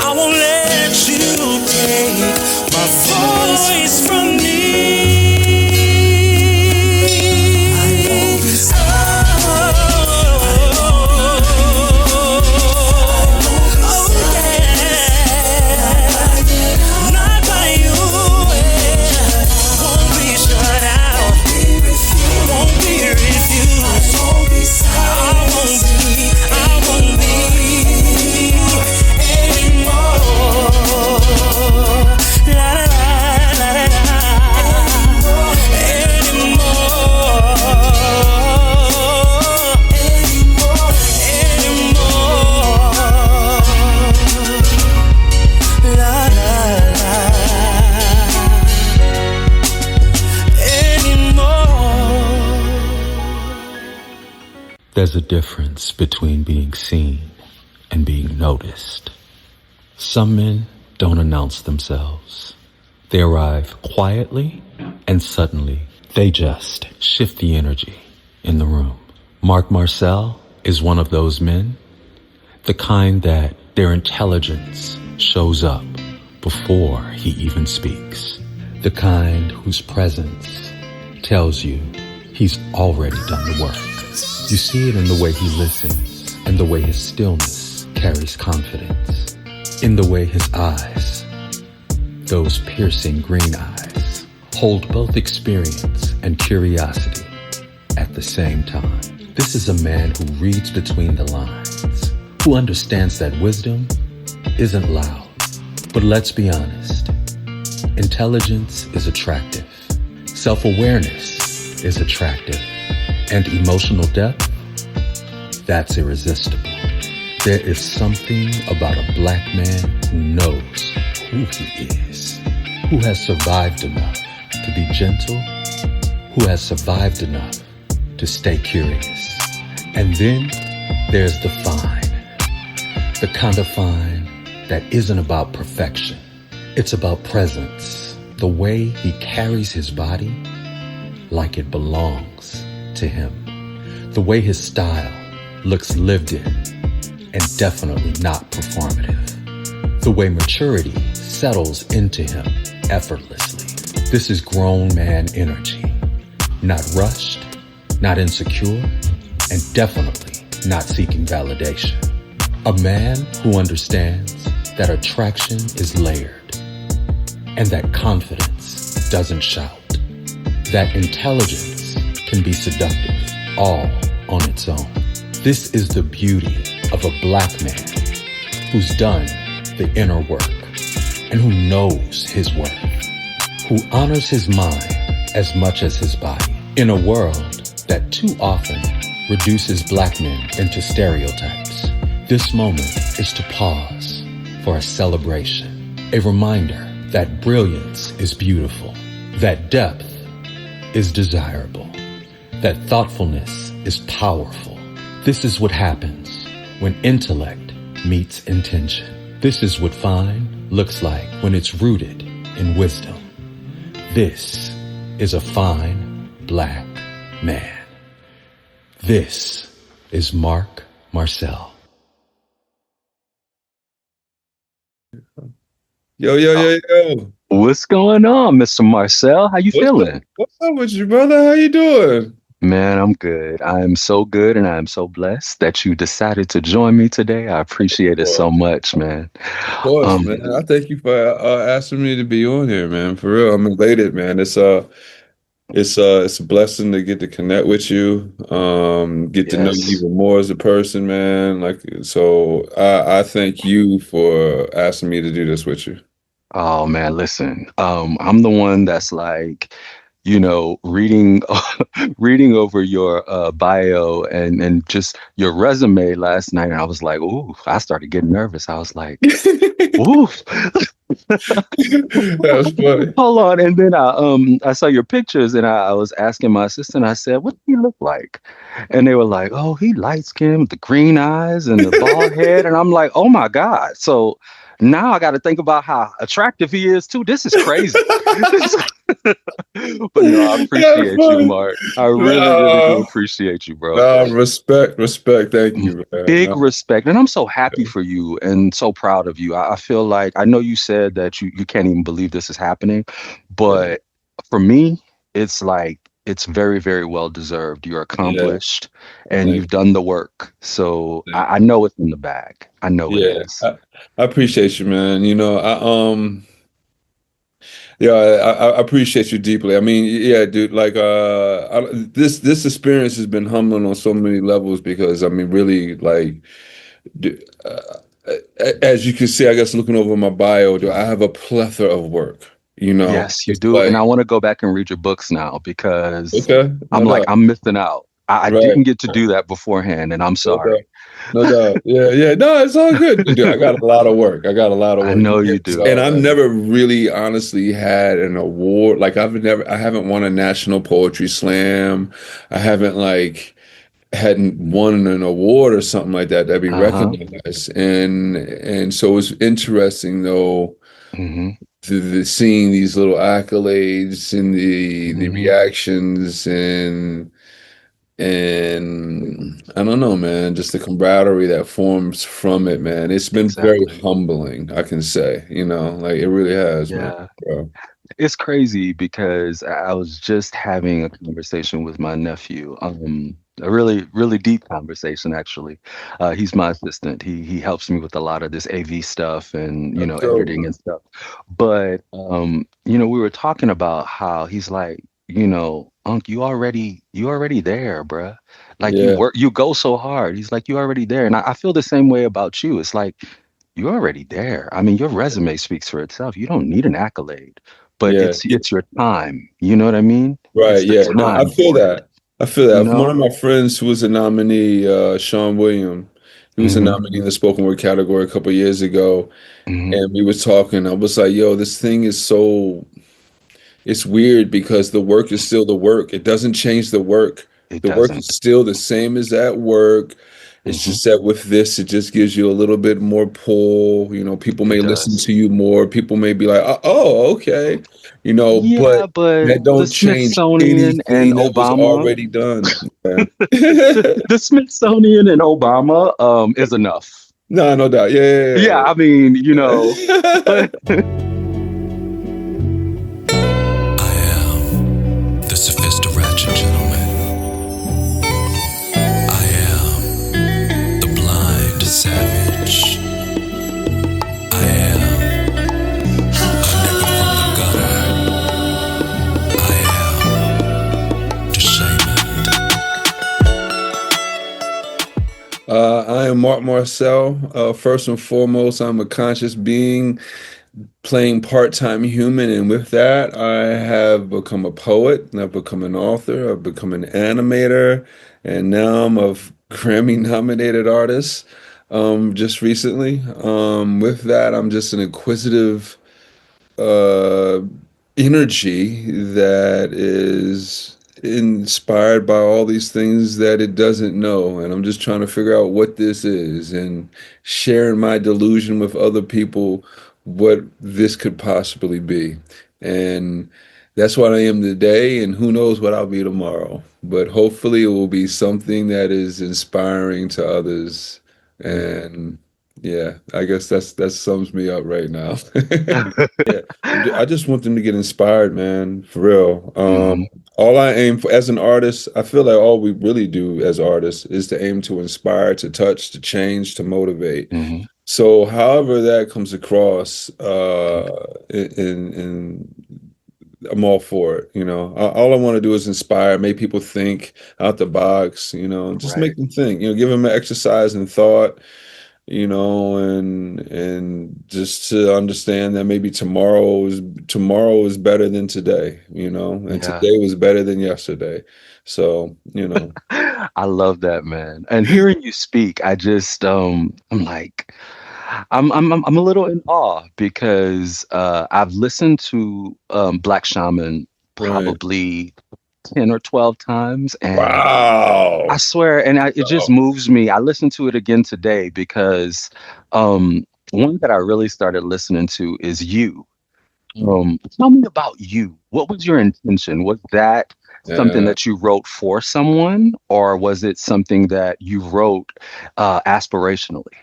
I won't let you take my voice from me. I won't be There's a difference between being seen and being noticed. Some men don't announce themselves. They arrive quietly and suddenly they just shift the energy in the room. Marc Marcel is one of those men, the kind that their intelligence shows up before he even speaks. The kind whose presence tells you he's already done the work. You see it in the way he listens and the way his stillness carries confidence. In the way his eyes, those piercing green eyes, hold both experience and curiosity at the same time. This is a man who reads between the lines, who understands that wisdom isn't loud. But let's be honest, intelligence is attractive, self-awareness is attractive, and emotional depth, that's irresistible. There is something about a black man who knows who he is, who has survived enough to be gentle, who has survived enough to stay curious. And then there's the fine, the kind of fine that isn't about perfection. It's about presence, the way he carries his body like it belongs to him. The way his style looks lived in and definitely not performative. The way maturity settles into him effortlessly. This is grown man energy. Not rushed, not insecure, and definitely not seeking validation. A man who understands that attraction is layered and that confidence doesn't shout. That intelligence can be seductive all on its own. This is the beauty of a black man who's done the inner work and who knows his worth, who honors his mind as much as his body. In a world that too often reduces black men into stereotypes, this moment is to pause for a celebration, a reminder that brilliance is beautiful, that depth is desirable, that thoughtfulness is powerful. This is what happens when intellect meets intention. This is what fine looks like when it's rooted in wisdom. This is a fine black man. This is Marc Marcel. Yo. What's going on, Mr. Marcel? How you feeling? What's up with you, brother? How you doing? Man, I'm good. I am so good, and I am so blessed that you decided to join me today. I appreciate it so much, man. Of course, man. I thank you for asking me to be on here, man. For real, I'm elated, man. It's a blessing to get to connect with you, get to know you even more as a person, man. So I thank you for asking me to do this with you. Oh man, listen. I'm the one that's like, reading over your bio and just your resume last night, and I was like, ooh, I started getting nervous. I was like, ooh. That was funny. Hold on. And then I saw your pictures, and I was asking my assistant, I said, what do he look like? And they were like, oh, he light skinned with the green eyes and the bald head. And I'm like, oh my God. So Now I got to think about how attractive he is too. This is crazy. But no, I That's appreciate you, funny. Mark. I really, really do No, appreciate you, bro. no, respect. Thank you, man. Big No, respect. And I'm so happy for you and so proud of you. I feel like I know you said that you can't even believe this is happening, yeah, but for me, it's like it's very, very well deserved. You're yeah. accomplished and Thank you've done the work. So you. I know it's in the bag. I know it Yeah, is. I appreciate you, man. Yeah, I appreciate you deeply. I mean, yeah, dude, like this experience has been humbling on so many levels because I mean, really, like, d- uh, as you can see, I guess looking over my bio, I have a plethora of work. Yes, you It's do. And like, I want to go back and read your books now because okay, no I'm like, doubt, I'm missing out. I right? didn't get to do that beforehand, and I'm No doubt. sorry. No doubt. Yeah, yeah. No, it's all good. Dude, I got a lot of work. I got a lot of I work. know you Yes. do. And I've never really honestly had an award. Like I haven't won a national poetry slam. I haven't like hadn't won an award or something like that be Uh-huh. recognized. And so it's interesting though Hmm. seeing these little accolades and the Hmm. reactions and I don't know, man, just the camaraderie that forms from it, man. It's been very Exactly. humbling, I can say, like it really has, man, Yeah. bro. It's crazy because I was just having a conversation with my nephew. A really, really deep conversation, actually. He's my assistant. He helps me with a lot of this AV stuff and, That's dope, editing and man. stuff. But we were talking about how he's like, Unc, you already there, bruh. Like Yeah, you go so hard. He's like, you already there. And I feel the same way about you. It's like you're already there. I mean, your resume speaks for itself. You don't need an accolade, but yeah, it's your time. You know what I mean? right, It's the yeah. No, I time feel for it, that. I feel you that. One know? of my friends who was a nominee, Sean William, he was a Hmm. nominee in the spoken word category a couple years ago, Hmm. and we were talking. I was like, "Yo, this thing is so it's weird because the work is still the work. It doesn't change the work. It The work is doesn't. still the same as at work. It's Hmm. just that with this, it just gives you a little bit more pull. People It may listen does. to you more. People may be like, okay, but Yeah, but that the don't change Smithsonian and anything that was Obama, already done. Yeah. the Smithsonian and Obama, is enough. No, no doubt. Yeah, Yeah. I mean, Yeah. but I am the sophisticated gentleman. I am the blind savage. I am a nigga from the gutter. I am Deshaymond. I am Marc Marcel. First and foremost, I'm a conscious being playing part-time human, and with that, I have become a poet, and I've become an author, I've become an animator, and now I'm a Grammy-nominated artist. Just recently. With that, I'm just an inquisitive uh, energy that is inspired by all these things that it doesn't know. And I'm just trying to figure out what this is and sharing my delusion with other people what this could possibly be. And that's what I am today, and who knows what I'll be tomorrow. But hopefully, it will be something that is inspiring to others. And yeah, I guess that sums me up right now. Yeah, I just want them to get inspired, man, for real. Mhm, All I aim for as an artist, I feel like all we really do as artists is to aim to inspire, to touch, to change, to motivate. mhm. So, however that comes across, I'm all for it. All I want to do is inspire, make people think out the box. Just make Right. them think. Give them an exercise in thought, and just to understand that maybe tomorrow is better than today, and Yeah. today was better than yesterday. So, I love that, man. And hearing you speak, I'm like, I'm a little in awe because I've listened to Black Shaman right. probably 10 or 12 times, and I Wow. swear, and it just Oh, moves me. I listened to it again today because one that I really started listening to is You. Tell me about You. What was your intention? Was that something Yeah. that you wrote for someone, or was it something that you wrote aspirationally?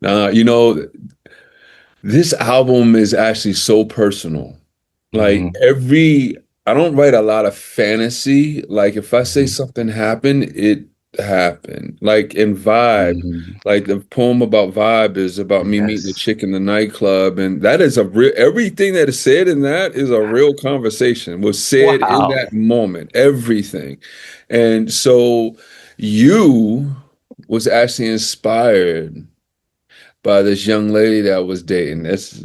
You know, this album is actually so personal. Like Hmm. I don't write a lot of fantasy. Like if I say Hmm. something happened, it happened. Like in Vibe, Hmm. like the poem about Vibe is about me meeting a Yes. chick in the nightclub, and that is a real. Everything that is said in that is a real conversation. Was said in Wow. that moment. Everything, and so you was actually inspired by this young lady that I was dating. I'll say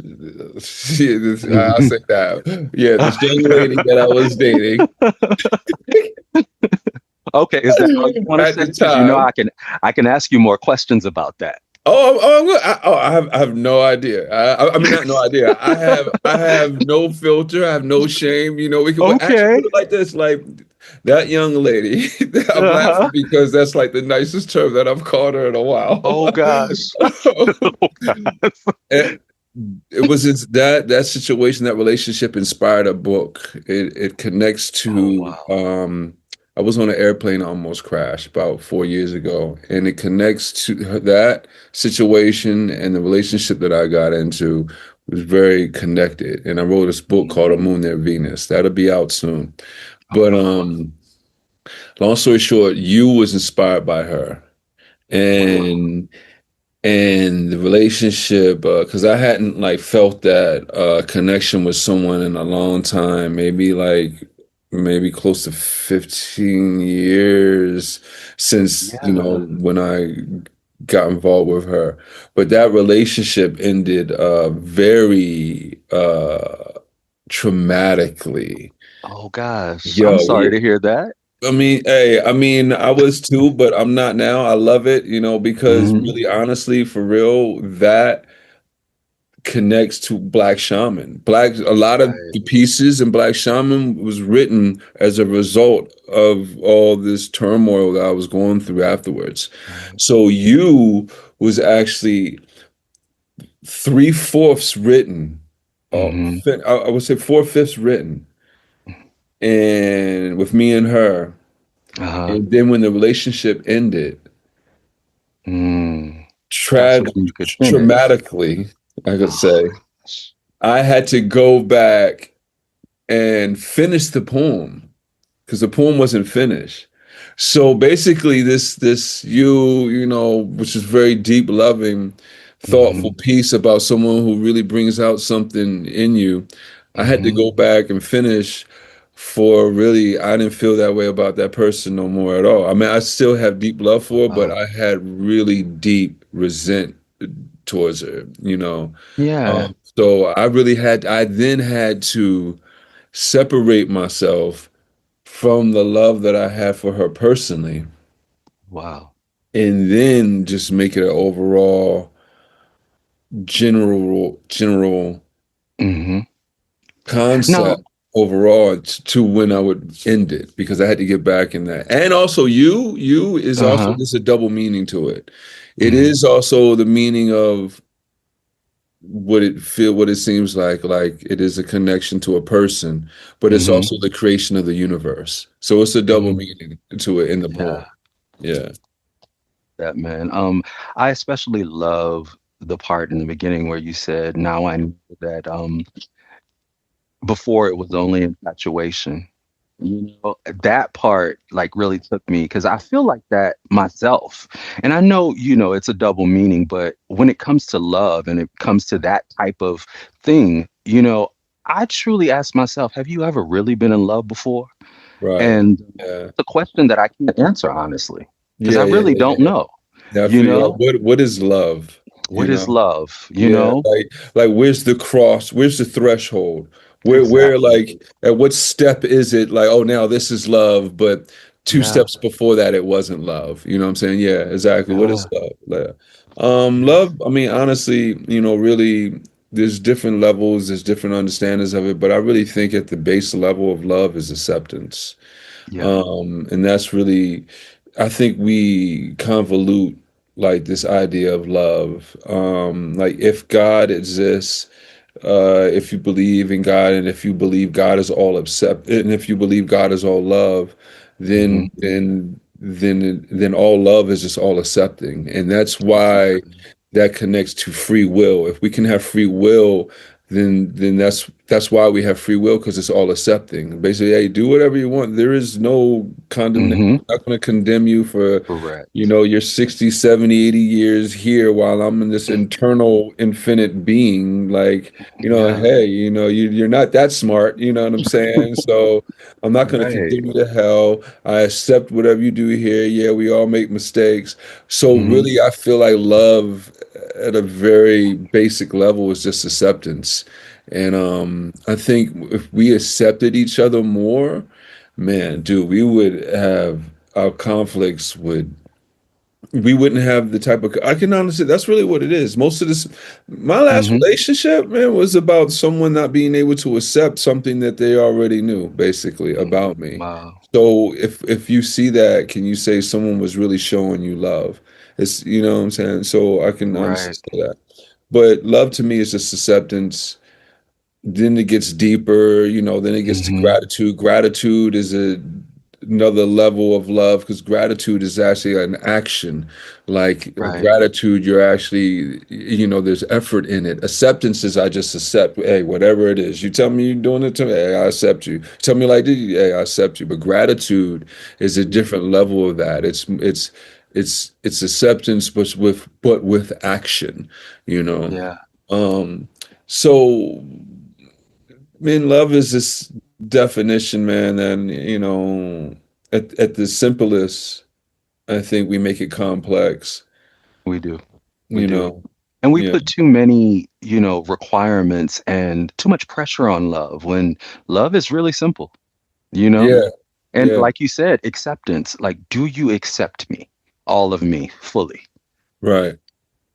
that. Yeah, this young lady that I was dating Okay, is that all you want to at say? the Because you know time. I can ask you more questions about that. I have no idea. I mean, not no idea. I have no filter. I have no shame. You know, we can actually Okay. put it like this: like that young lady. I'm Uh-huh. laughing because that's like the nicest term that I've called her in a while. Oh gosh. And it was that situation, that relationship inspired a book. It connects Oh to wow. I was on an airplane that almost crashed about 4 years ago, and it connects to that situation and the relationship that I got into was very connected. And I wrote this book called A Moon Near Venus. That'll be out soon. But long story short, you was inspired by her. Wow. And the relationship because I hadn't like felt that connection with someone in a long time, maybe close to 15 years since Yeah. when I got involved with her. But that relationship ended very traumatically. Oh gosh. I'm Yo, sorry to hear that. I mean, I was too, but I'm not now. I love it, because Hmm. really honestly, for real, that connects to Black Shaman. A lot of Right. the pieces in Black Shaman was written as a result of all this turmoil that I was going through afterwards. Right. So you was actually three-fourths written. Hmm. I would say four-fifths written, and with me and her. Uh-huh. And then when the relationship ended, Mm. That's tra when you could finish. traumatically, I could Oh say, gosh. I had to go back and finish the poem because the poem wasn't finished. So basically, this which is very deep, loving, thoughtful Hmm. piece about someone who really brings out something in you. I had to Hmm. go back and finish for really, I didn't feel that way about that person no more at all. I mean, I still have deep love for her, but Wow. I had really deep resent towards her. Yeah. So I then had to separate myself from the love that I had for her personally, Wow. and then just make it an overall general Hmm. Now, concept overall to when I would end it because I had to get back in that. And also you is also uh-huh. there's a double meaning to it. It Hmm. is also the meaning of what it seems like it is a connection to a person, but it's Hmm. also the creation of the universe. So it's a double Hmm. meaning to it in the poem. Yeah, Yeah. that man. I especially love the part in the beginning where you said, "Now I know that before it was only infatuation." You know, that part like really took me because I feel like that myself. And I know, it's a double meaning, but when it comes to love and it comes to that type of thing, I truly ask myself, have you ever really been in love before? Right. And Yeah. it's a question that I can't answer honestly, because I Yeah, yeah, really yeah, don't yeah. know, Yeah, I you feel you. Like, know? what is love? You What is know? love, you Yeah, know? like where's the cross? Where's the threshold? Where Exactly. like at what step is it like, oh now this is love, but two Yeah. steps before that it wasn't love. You know what I'm saying? Yeah, exactly. What Yeah. is love? Yeah. Love, I mean, honestly, really there's different levels, there's different understandings of it, but I really think at the base level of love is acceptance. Yeah. And that's really I think we convolute. like this idea of love. Like if God exists, if you believe in God, and if you believe God is all accept, and if you believe God is all love, then Hmm. all love is just all accepting, and that's why Exactly. that connects to free will. If we can have free will, then that's why we have free will, because it's all accepting. Basically, hey, do whatever you want. There is no condemnation. Hmm. I'm not going to condemn you for, Correct. your 60, 70, 80 years here while I'm in this internal infinite being. Like, Yeah. hey, you're not that smart, you know what I'm saying? So I'm not going to Right. condemn you to hell. I accept whatever you do here. Yeah, we all make mistakes. So Hmm. really, I feel like love at a very basic level is just acceptance. And I think if we accepted each other more, man, dude, we would have our conflicts would we wouldn't have the type of, I can honestly, that's really what it is. Most of this, my last Hmm. relationship, man, was about someone not being able to accept something that they already knew, basically, about me. Wow. So if you see that, can you say someone was really showing you love? It's, you know what I'm saying? So I can honestly Right. say that. But love to me is just acceptance. Then it gets deeper, then it gets to Hmm. gratitude. Gratitude is another level of love, because gratitude is actually an action. Like Right. gratitude, you're actually, there's effort in it. Acceptance is, I just accept, hey, whatever it is. You tell me you're doing it to me, hey, I accept you. Tell me like this, hey, I accept you. But gratitude is a different level of that. It's acceptance, but with action, you know. Yeah. Um, so, man, love is this definition, man, and at the simplest, I think we make it complex. We do. We You do. know, And we yeah, put too many, requirements and too much pressure on love when love is really simple, you know? yeah, And yeah, like you said, acceptance. Like, do you accept me? All of me fully? right,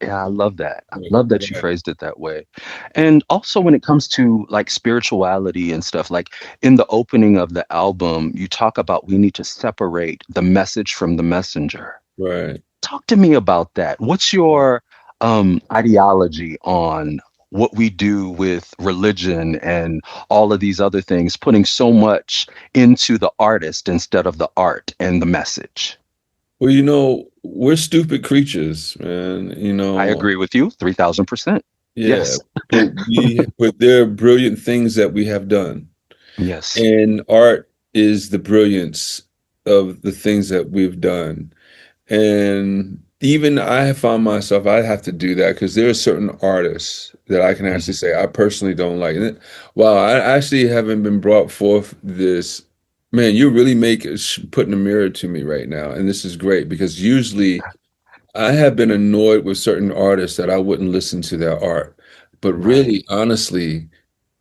Yeah, I love that. I right, love that you right, phrased it that way. And also when it comes to like spirituality and stuff, like in the opening of the album, you talk about we need to separate the message from the messenger. right. Talk to me about that. What's your ideology on what we do with religion and all of these other things, putting so much into the artist instead of the art and the message? Well, we're stupid creatures, man. I agree with you 3000%. Yeah, Yes. but there are brilliant things that we have done. Yes. And art is the brilliance of the things that we've done. And even I have found myself, I have to do that, because there are certain artists that I can actually Mhm. say I personally don't like. And wow, I actually haven't been brought forth this. Man, you really putting a mirror to me right now. And this is great, because usually I have been annoyed with certain artists that I wouldn't listen to their art. But Right. really, honestly,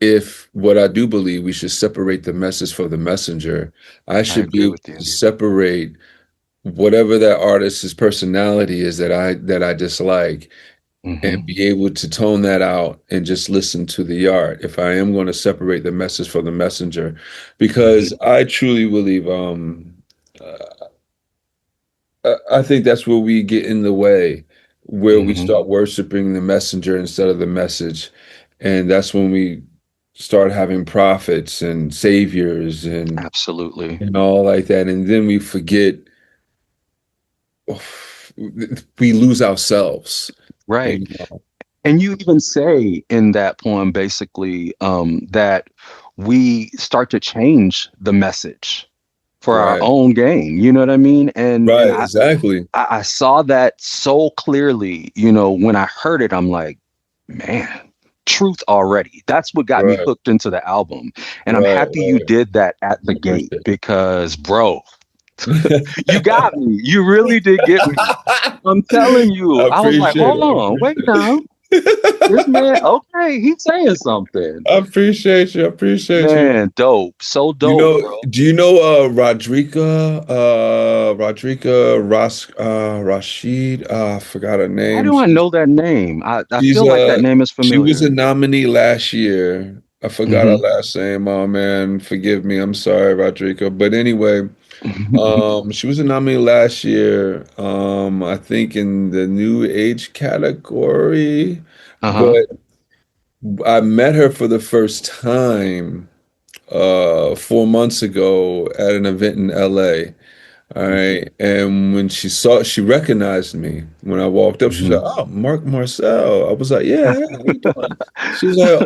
if what I do believe, we should separate the message from the messenger. I I should be agree able with you. to separate whatever that artist's personality is that I dislike, Hmm. and be able to tone that out and just listen to the art, if I am going to separate the message from the messenger. Hmm. Because I truly believe, I think that's where we get in the way, where we Hmm. start worshiping the messenger instead of the message. And that's when we start having prophets and saviors and Absolutely. all like that. And then we forget, we lose ourselves. Right. You know? And you even say in that poem basically that we start to change the message for our Right. own gain. You know what I mean? And Right. Exactly. I saw that so clearly, when I heard it, I'm like, man, truth already. That's what got me Right. hooked into the album. And I'm Right. happy you Right. did that at the I gate appreciate because, bro, it. you got me. You really did get me. I'm telling I you. I was like, appreciate hold it. I on, wait appreciate now. This it. man, okay, he's saying something. I appreciate you. I appreciate you. Man, dope. So You dope, know, bro. do you know Rodrika Rashid? I forgot her Why name. do I know that name? I She's feel like that name is she was a familiar. nominee last year. I forgot her Hmm. last name. Oh man, forgive me. I'm sorry, Rodrika. But anyway, She was nominated last year, I think in the new age category, Uh-huh. but I met her for the first time 4 months ago at an event in LA. All right. And when she recognized me when I walked up. She was Mhm. like, "Oh, Marc Marcel." I was like, "Yeah, hey, how you doing?" She was like,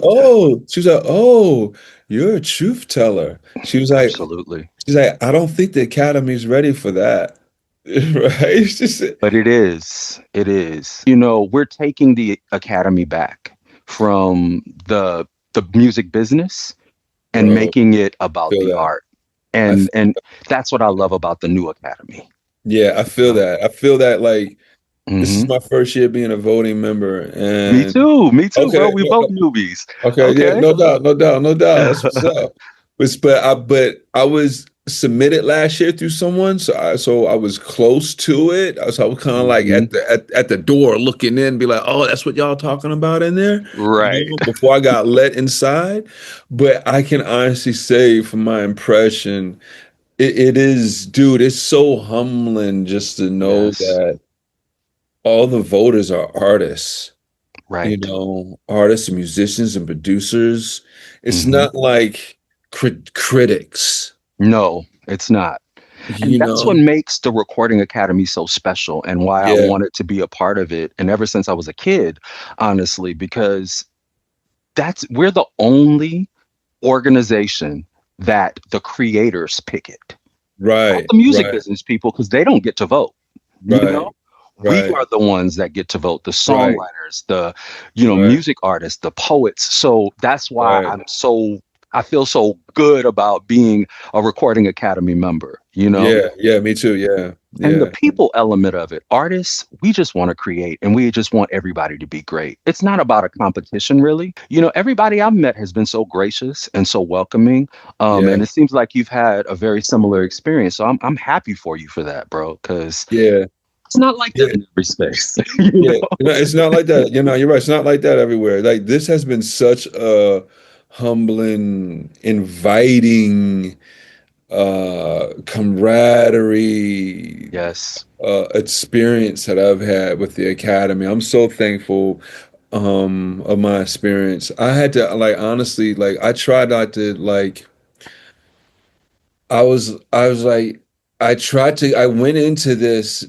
you're a truth teller." Absolutely. She's like, "I don't think the Academy's ready for that." Right? She said, But it is. It is. You know, we're taking the Academy back from the music business and "Bro, making it about feel the that. art. I And that's what I love about the new Academy. Yeah, I You feel know? that. I feel that like this is Hmm. my first year being a voting member, Me and too. Me too, bro. okay, We both newbies. okay, yeah, Okay. no doubt, no doubt, no doubt. That's what's up. But I was submitted last year through someone, so I was close to it. I was kind of like Hmm. at the door looking in, be like, "Oh, that's what y'all talking about in there," Right. before I got let inside. But I can honestly say, from my impression, it is, dude. It's so humbling just to know Yes. that all the voters are artists, Right. artists and musicians and producers. It's Hmm. not like critics, No, it's not. And you that's what know? makes the Recording Academy so special and why I Yeah, wanted to be a part of it. And ever since I was a kid, honestly, because we're the only organization that the creators pick it, not right, the music right, business people, because they don't get to vote. You know, right, we right, are the ones that get to vote, the right, songwriters, the, right, music artists, the poets. So that's why right. I feel so good about being a Recording Academy member, you know? Yeah, yeah, me too. Yeah, And the yeah, people element of it, artists, we just want to create and we just want everybody to be great. It's not about a competition, really. Everybody I've met has been so gracious and so welcoming. And yeah, it seems like you've had a very similar experience. So I'm happy for you for that, bro, because yeah, it's not like that yeah. in every space. Yeah, it's not like that. You're right. It's not like that everywhere. Like this has been such a humbling, inviting, camaraderie, Yes. experience that I've had with the Academy. I'm so thankful, of my experience. I had to like honestly, like I tried not to like. I was like, I went into this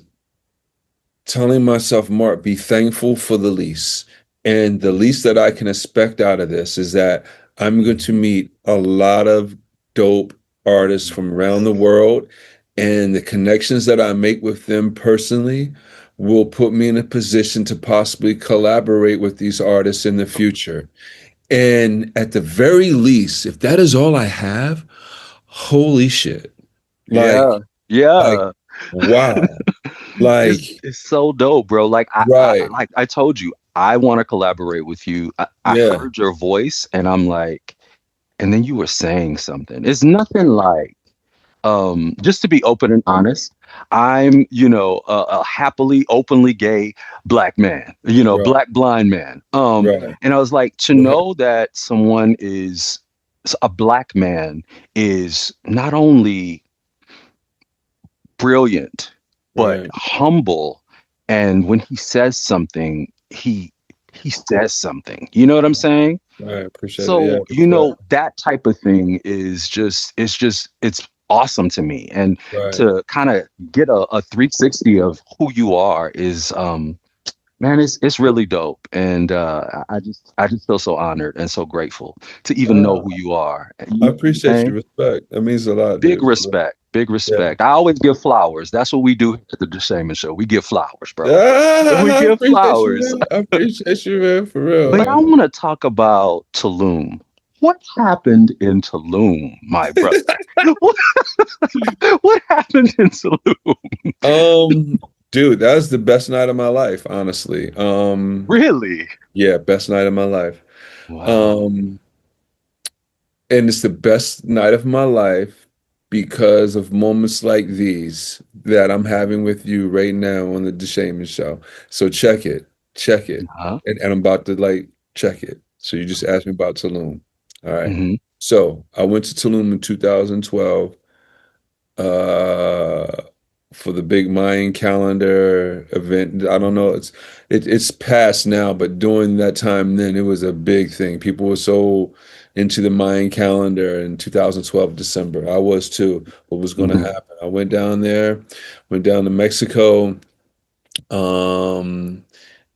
telling myself, "Mark, be thankful for the least." And the least that I can expect out of this is that I'm going to meet a lot of dope artists from around the world, and the connections that I make with them personally will put me in a position to possibly collaborate with these artists in the future. And at the very least, if that is all I have, holy shit. Like, Yeah. like, Yeah. wow. It's Like, it's so dope, bro. Like right. I told you, I want to collaborate with you. I Yeah. heard your voice and I'm like, and then you were saying something. It's nothing like, just to be open and honest, I'm, a happily, openly gay black man, Right. black blind man. Right. And I was like, to know that someone is a black man is not only brilliant, but Right. humble. And when he says something, he says something. You know what I'm saying? Right. Appreciate it. Yeah. So, Respect. that type of thing is it's awesome to me. And Right. to kind of get a 360 of who you are is man, it's really dope. And I just feel so honored and so grateful to even know Ah, who you are. You I know what I'm appreciate your saying? respect. That means a lot, Big dude. For real. respect, big Yeah. respect. I always give flowers. That's what we do at the Deshaymond show. We give flowers, bro. We Ah, I give appreciate you, flowers. man. I appreciate you, man. For real, But I man. want to talk about Tulum. What happened in Tulum, my brother? What, what happened in Tulum? Um, Dude, that was the best night of my life, honestly. Really? Yeah, best night of my life. Wow. Um, And it's the best night of my life because of moments like these that I'm having with you right now on the Deshaymond show. So check it. Huh? And I'm about to like check it. So you just asked me about Tulum. All right. Hmm. So I went to Tulum in 2012. uh for the big Mayan calendar event. I don't know. It's past now, but during that time then it was a big thing. People were so into the Mayan calendar in 2012 December. I was too. What was going to Hmm. happen? I went down there, went down to Mexico. Um,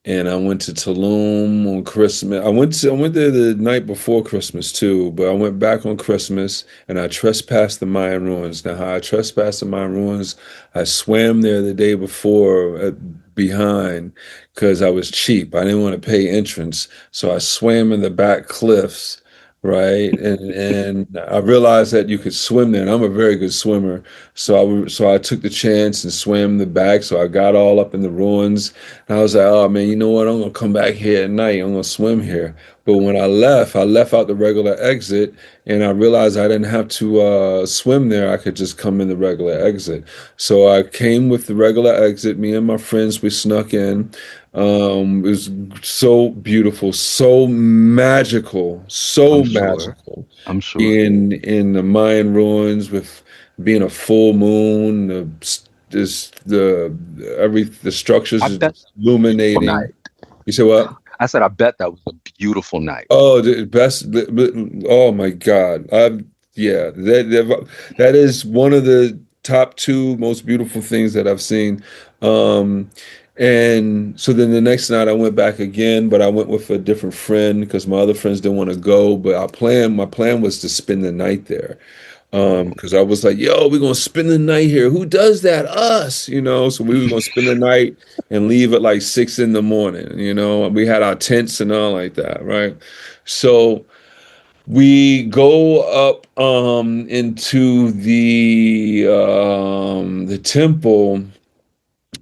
and I went to Tulum on Christmas. I went there the night before Christmas too, but I went back on Christmas and I trespassed the Mayan ruins. Now, how I trespassed the Mayan ruins, I swam there the day before behind because I was cheap. I didn't want to pay entrance, so I swam in the back cliffs, right? And I realized that you could swim there, and I'm a very good swimmer. So I took the chance and swam the back. So I got all up in the ruins. And I was like, oh man, you know what? I'm gonna come back here at night. I'm gonna swim here. But when I left out the regular exit, and I realized I didn't have to swim there. I could just come in the regular exit. So I came with the regular exit. Me and my friends, we snuck in. It was so beautiful, so I'm sure. magical I'm sure. being in the Mayan ruins with being a full moon, the structures I is bet beautiful illuminating. night. You say what? I said I bet that was a beautiful night. Oh, the best! Oh my God! Yeah, that is one of the top two most beautiful things that I've seen. Um, and so then the next night I went back again, but I went with a different friend because my other friends didn't want to go. But my plan was to spend the night there. Oh, Because I was like, yo, we're gonna spend the night here. Who does that? Us, you know. So we were gonna spend the night and leave at like 6 in the morning, you know. We had our tents and all like that, right? So we go up into the temple,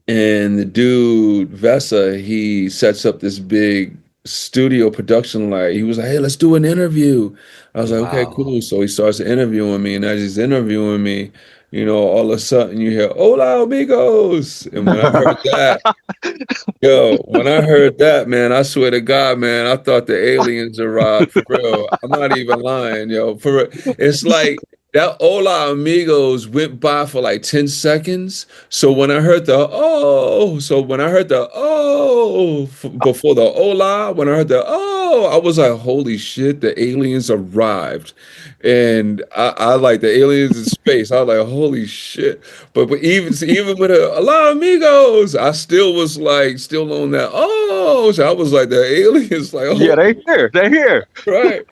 and the dude, Vesa, he sets up this big studio production light. He was like, hey, let's do an interview. I was like, okay, wow. cool. So he starts interviewing me, and as he's interviewing me, you know, all of a sudden you hear, hola, amigos. And when I heard that, yo, when I heard that, man, I swear to God, man, I thought the aliens arrived for real. I'm not even lying, yo. For real. It's like that Hola Amigos went by for like 10 seconds. So when I heard the before the Hola, when I heard the I was like, holy shit, the aliens arrived. And I like the aliens in space. I was like, holy shit. But even with a lot of amigos, I still was like still on that. Oh, so I was like the aliens, like Yeah, oh they here. They here. right.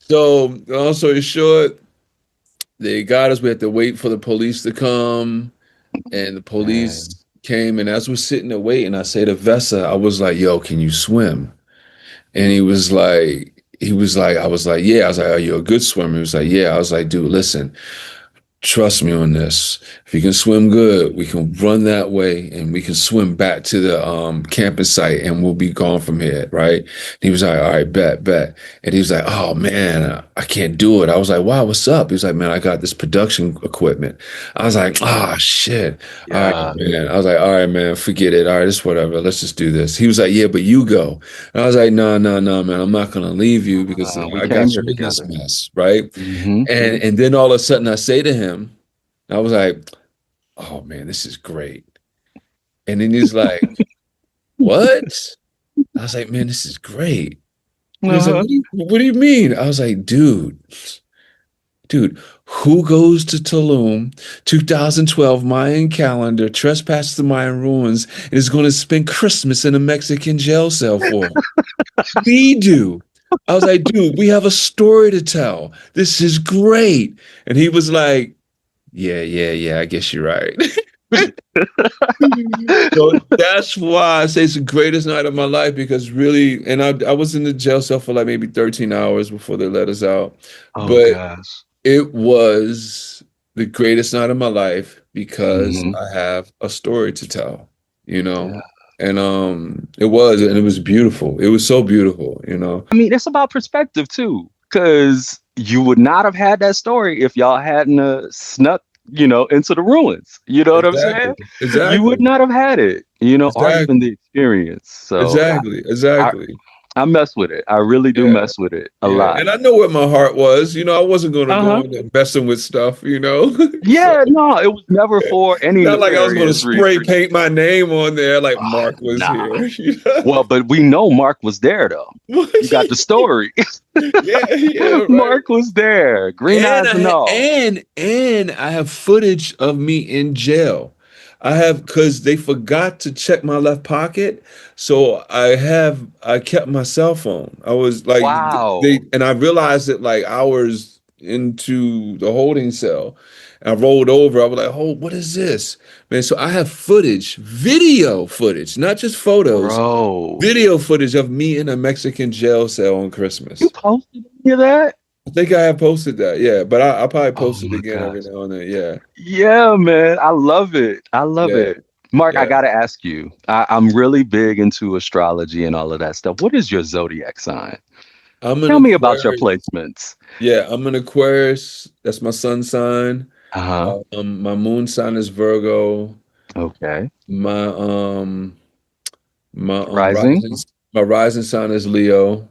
So long story short, they got us. We had to wait for the police to come, and the Man. police came. And as we're sitting there waiting, I say to Vesa, I was like, "Yo, can you swim?" And I was like, "Yeah." I was like, "Are you a good swimmer?" He was like, "Yeah." I was like, "Dude, listen. Trust me on this. If you can swim good, we can run that way and we can swim back to the camping site and we'll be gone from here, right?" And he was like, all right, bet. And he was like, oh man, I can't do it. I was like, wow, what's up? He was like, man, I got this production equipment. I was like, ah, shit. All right, Yeah. man. I was like, all right, man, forget it. All right, it's whatever. Let's just do this. He was like, yeah, but you go. And I was like, no, no, no, man. I'm not gonna leave you because We I came got here you in this together. mess, right? Hmm. And then all of a sudden I say to him, I was like, oh man, this is great. And then he's like, what? I was like, man, this is great. And he's like, Uh-huh. what do you mean? I was like, dude, who goes to Tulum, 2012 Mayan calendar, trespasses the Mayan ruins, and is going to spend Christmas in a Mexican jail cell for it? We do. I was like, dude, we have a story to tell. This is great. And he was like, yeah, I guess you're right. So that's why I say it's the greatest night of my life because really, and I was in the jail cell for like maybe 13 hours before they let us out. Oh But gosh. it was the greatest night of my life because Hmm. I have a story to tell, you Yeah. know. And it was beautiful. It was so beautiful, you know. I mean, it's about perspective too, because you would not have had that story if y'all hadn't snuck, into the ruins. You know what I'm saying? Exactly. You would Exactly. not have had it, or even Exactly. the experience. So Exactly. I, Exactly. I mess with it. I really do Yeah. mess with it a Yeah. lot. And I know what my heart was. I wasn't going to go Uh-huh. in there messing with stuff, So Yeah, no, it was never for any not like I was going to nefarious spray reason. paint my name on there like Ah, Mark was nah. here. Well, but we know Mark was there though. You got the story. Yeah, yeah, right. Mark was there, green And eyes I and ha- all. and I have footage of me in jail. I have because they forgot to check my left pocket, so I kept my cell phone. I was like they Wow. and I realized it like hours into the holding cell. I rolled over. I was like, "Oh, what is this, man?" So I have footage, video footage, not just photos, Bro, video footage of me in a Mexican jail cell on you Christmas. posted any of that? I think I have posted that, yeah, but I'll probably Oh post it my again every gosh. now and then. Yeah, Yeah, man. I love it. I love yeah, it. Mark, I yeah. gotta ask you. I'm really big into astrology and all of that stuff. What is your zodiac sign? I'm an Tell me about your Aquarius. placements. Yeah, I'm an Aquarius. That's my sun sign. Uh-huh. My moon sign is Virgo. Okay. My my Rising? rising sign is Leo.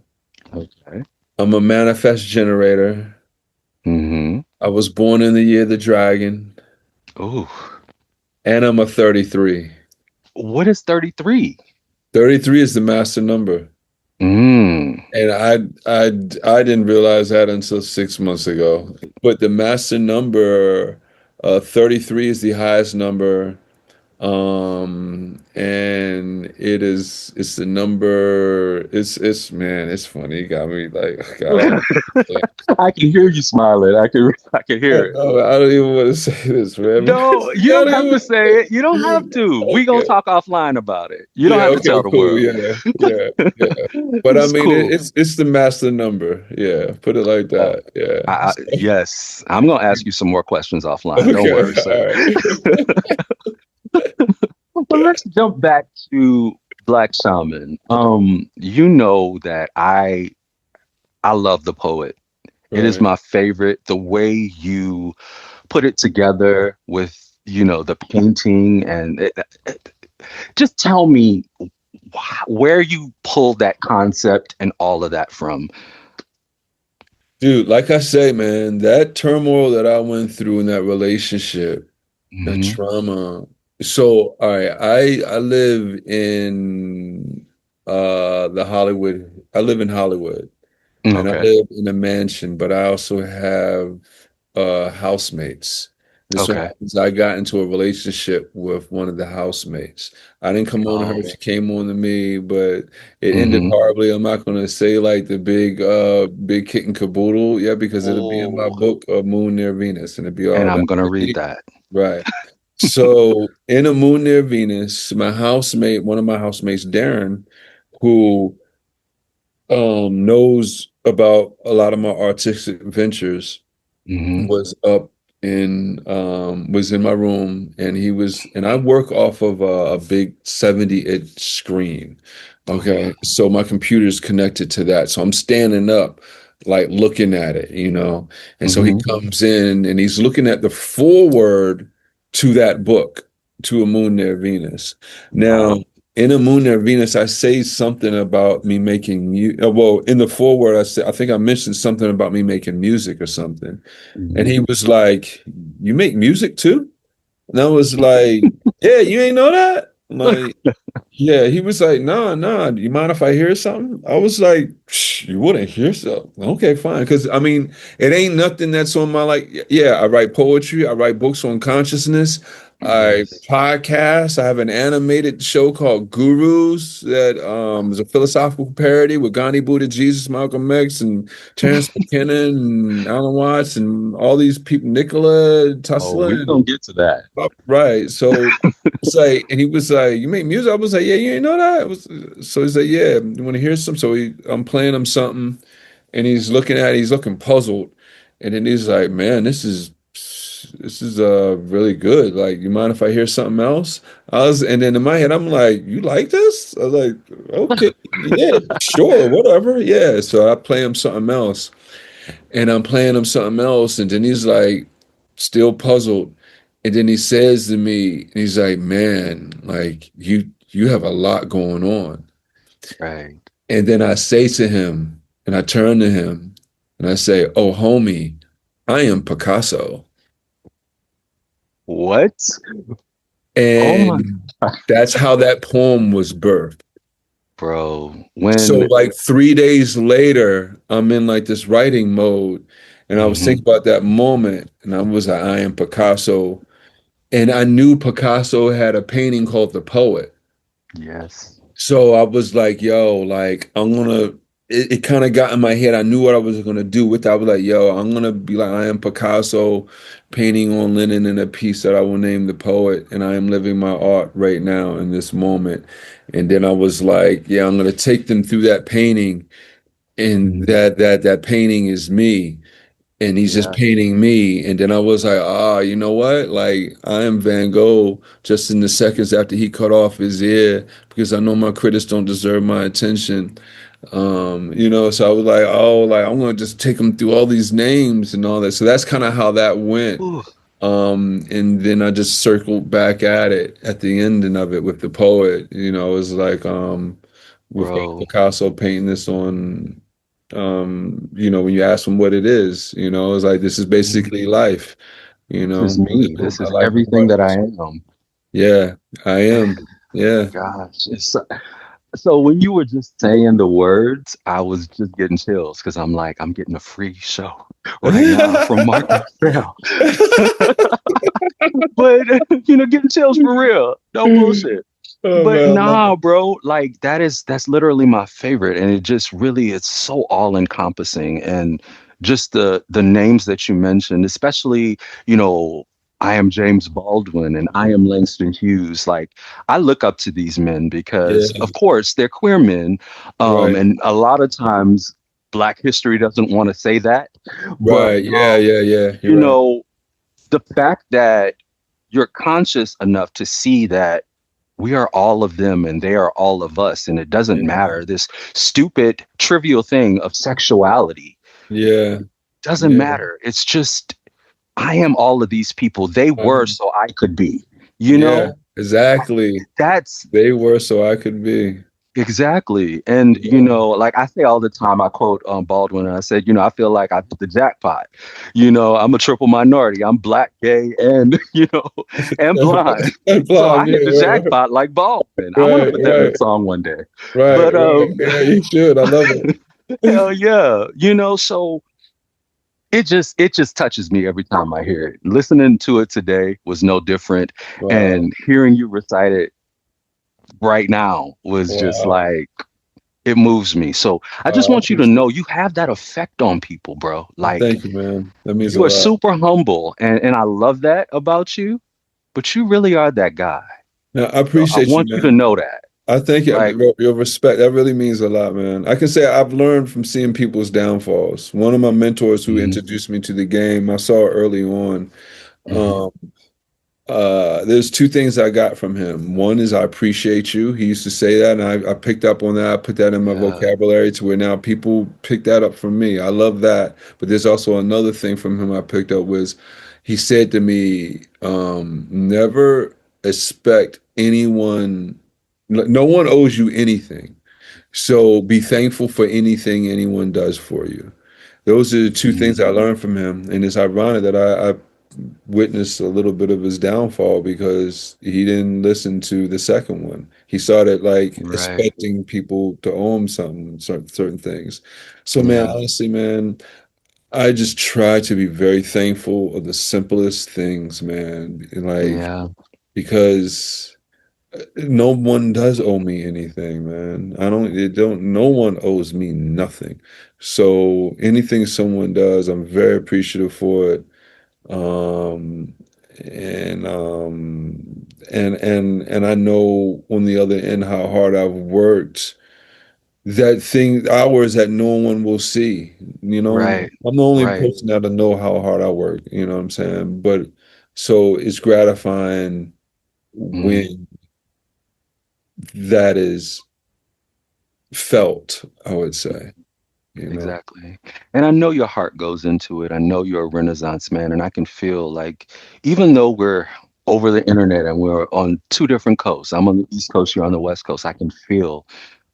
Okay. I'm a manifest generator. Mm-hmm. I was born in the year of the dragon, Ooh. and I'm a 33. What is 33? 33 is the master number. Mm. And I didn't realize that until 6 months ago. But the master number, 33 is the highest number. And it's the number, it's man, it's funny. You got me like, God, I don't, I can hear you smiling. I can hear it. I don't even want to say this, man. No, you I don't don't have to even say it. You don't have to. We gonna okay. talk offline about it. You don't Yeah, have to okay, tell the cool. world. Yeah, yeah, yeah. But I It's mean, cool. it's the master number. Yeah, put it like Oh, that. Yeah. yes, I'm gonna ask you some more questions offline. Don't Okay, worry, sir. all right. But let's jump back to Black Shaman. You know that I love the poet. It is Right. my favorite. The way you put it together with, the painting and just tell me where you pulled that concept and all of that from. Dude, like I say, man, that turmoil that I went through in that relationship, that Hmm. trauma. So, all right, I live in the Hollywood. I live in Hollywood and I Okay. live in a mansion, but I also have housemates. This what Okay. happens. I got into a relationship with one of the housemates. I didn't come on to her, Oh. she came on to me, but it ended Hmm. horribly. I'm not gonna say like the big kit and caboodle, yeah, because it'll be in my Oh. book of Moon Near Venus and it'll be And all I'm that. gonna read that. Right. So in a Moon Near Venus, my housemate, one of my housemates, Darren, who knows about a lot of my artistic ventures, Hmm. was in my room, and I work off of a big 70-inch screen. Oh. Okay, so my computer's connected to that, so I'm standing up like looking at it. And so he Hmm. comes in and he's looking at the foreword to that book, to a Moon Near Venus. Now, Wow. in a Moon Near Venus, I say something about me making well, in the foreword, I think I mentioned something about me making music or something. And Hmm. he was like, "You make music too?" And I was like, "Yeah, you ain't know that?" I'm like, yeah, he was like, "Nah, nah. Do you mind if I hear something?" I was like, "You wouldn't hear something? Okay, fine." Because I mean, it ain't nothing that's on my like. Yeah, I write poetry. I write books on consciousness. I Yes. podcast. I have an animated show called Gurus that is a philosophical parody with Gandhi, Buddha, Jesus, Malcolm X, and Terrence McKenna and Alan Watts and all these people, Nikola Oh, Tesla. we gonna get to that. Right. So it's like, and he was like, "You make music?" I was like, "Yeah, you ain't know that." So he's like, "Yeah, you want to hear some?" So I'm playing him something, and he's looking puzzled, and then he's like, "Man, this is really good. Like, you mind if I hear something else?" And then in my head, I'm like, "You like this?" I was like, "Okay, yeah, sure, whatever, yeah." So I play him something else, and I'm playing him something else, and then he's like, still puzzled. And then he says to me, and he's like, "Man, like you have a lot going on." Right. And then I say to him, and I turn to him, and I say, "Oh, homie, I am Picasso." What? Oh my, And that's how that poem was birthed. bro. So When, like 3 days later, I'm in like this writing mode, and I was mhm, thinking about that moment, and I was like, I am Picasso. And I knew Picasso had a painting called The Poet. yes. So I was like, yo, like I'm gonna it kind of got in my head. I knew what I was gonna do with that. I was like, yo, I'm gonna be like I am Picasso painting on linen in a piece that I will name The Poet, and I am living my art right now in this moment. And then I was like, yeah, I'm gonna take them through that painting, and Mhm. that painting is me, and he's just Yeah. painting me. And then I was like, you know what? Like I am Van Gogh just in the seconds after he cut off his ear because I know my critics don't deserve my attention. So I was like, oh, like I'm gonna just take him through all these names and all that. So that's kind of how that went. Ooh, And then I just circled back at it at the ending of it with the poet. It was like we've got bro. Picasso painting this on when you ask them what it is, it's like this is Mhm. basically life, This is this is me. what This my is life everything was. that I am. Yeah, I am. Yeah. Gosh. So when you were just saying the words, I was just getting chills because I'm like, I'm getting a free show right now from Marc Marcel. But getting chills for real. No bullshit. Oh But man, I love nah, it. bro, like that's literally my favorite. And it just really it's so all encompassing. And just the names that you mentioned, especially, you know, I am James Baldwin and I am Langston Hughes. Like I look up to these men because Yeah, of course they're queer men. right, And a lot of times Black history doesn't want to say that. But right. Yeah, yeah, yeah. you You're right. know, the fact that you're conscious enough to see that we are all of them and they are all of us, and it doesn't Yeah, matter. This stupid, trivial thing of sexuality yeah, doesn't yeah. matter. It's just, I am all of these people. They were Um, so I could be, you yeah, know? exactly. That's They were so I could be. exactly. And, Yeah. like I say all the time, I quote Baldwin, and I said, I feel like I put the jackpot. I'm a triple minority. I'm black, gay, and, and blind. So I Blind, hit the yeah. jackpot like Baldwin. I want to Right, put that in a right, song one day. right, But right. Yeah, you should. I love it. hell yeah. So it just touches me every time I hear it. Listening to it today was no different. Wow. And hearing you recite it right now was just Wow. like it moves me. So I just Wow. I want you to appreciate know you have that effect on people, bro. it. Like Thank you, man. That means a you are lot. super humble and I love that about you, but you really are that guy. Now, I So I appreciate you, want you to man. know that. I thank you. Like, Your respect. That really means a lot, man. I can say I've learned from seeing people's downfalls. One of my mentors who mhm, introduced me to the game, I saw early on. mhm. Um, there's two things I got from him. One is I appreciate you. He used to say that, and I picked up on that. I put that in my Yeah, vocabulary to where now people pick that up from me. I love that. But there's also another thing from him I picked up was he said to me, never expect anyone, no one owes you anything. So be thankful for anything anyone does for you. Those are the two things mhm, I learned from him. And it's ironic that I witnessed a little bit of his downfall because he didn't listen to the second one. He started like right. expecting people to owe him something, certain things. So, man, Yeah, honestly, man, I just try to be very thankful of the simplest things, man. And like, yeah, because no one does owe me anything, man. No one owes me nothing. So anything someone does, I'm very appreciative for it. Um, and I know on the other end how hard I've worked. That thing, hours that no one will see. right, I'm the only right. person that'll know how hard I work. You know what I'm saying? But so it's gratifying Mhm. when that is felt, I would say. You know. Exactly. And I know your heart goes into it. I know you're a Renaissance man, and I can feel like even though we're over the internet and we're on two different coasts, I'm on the East Coast, you're on the West Coast, I can feel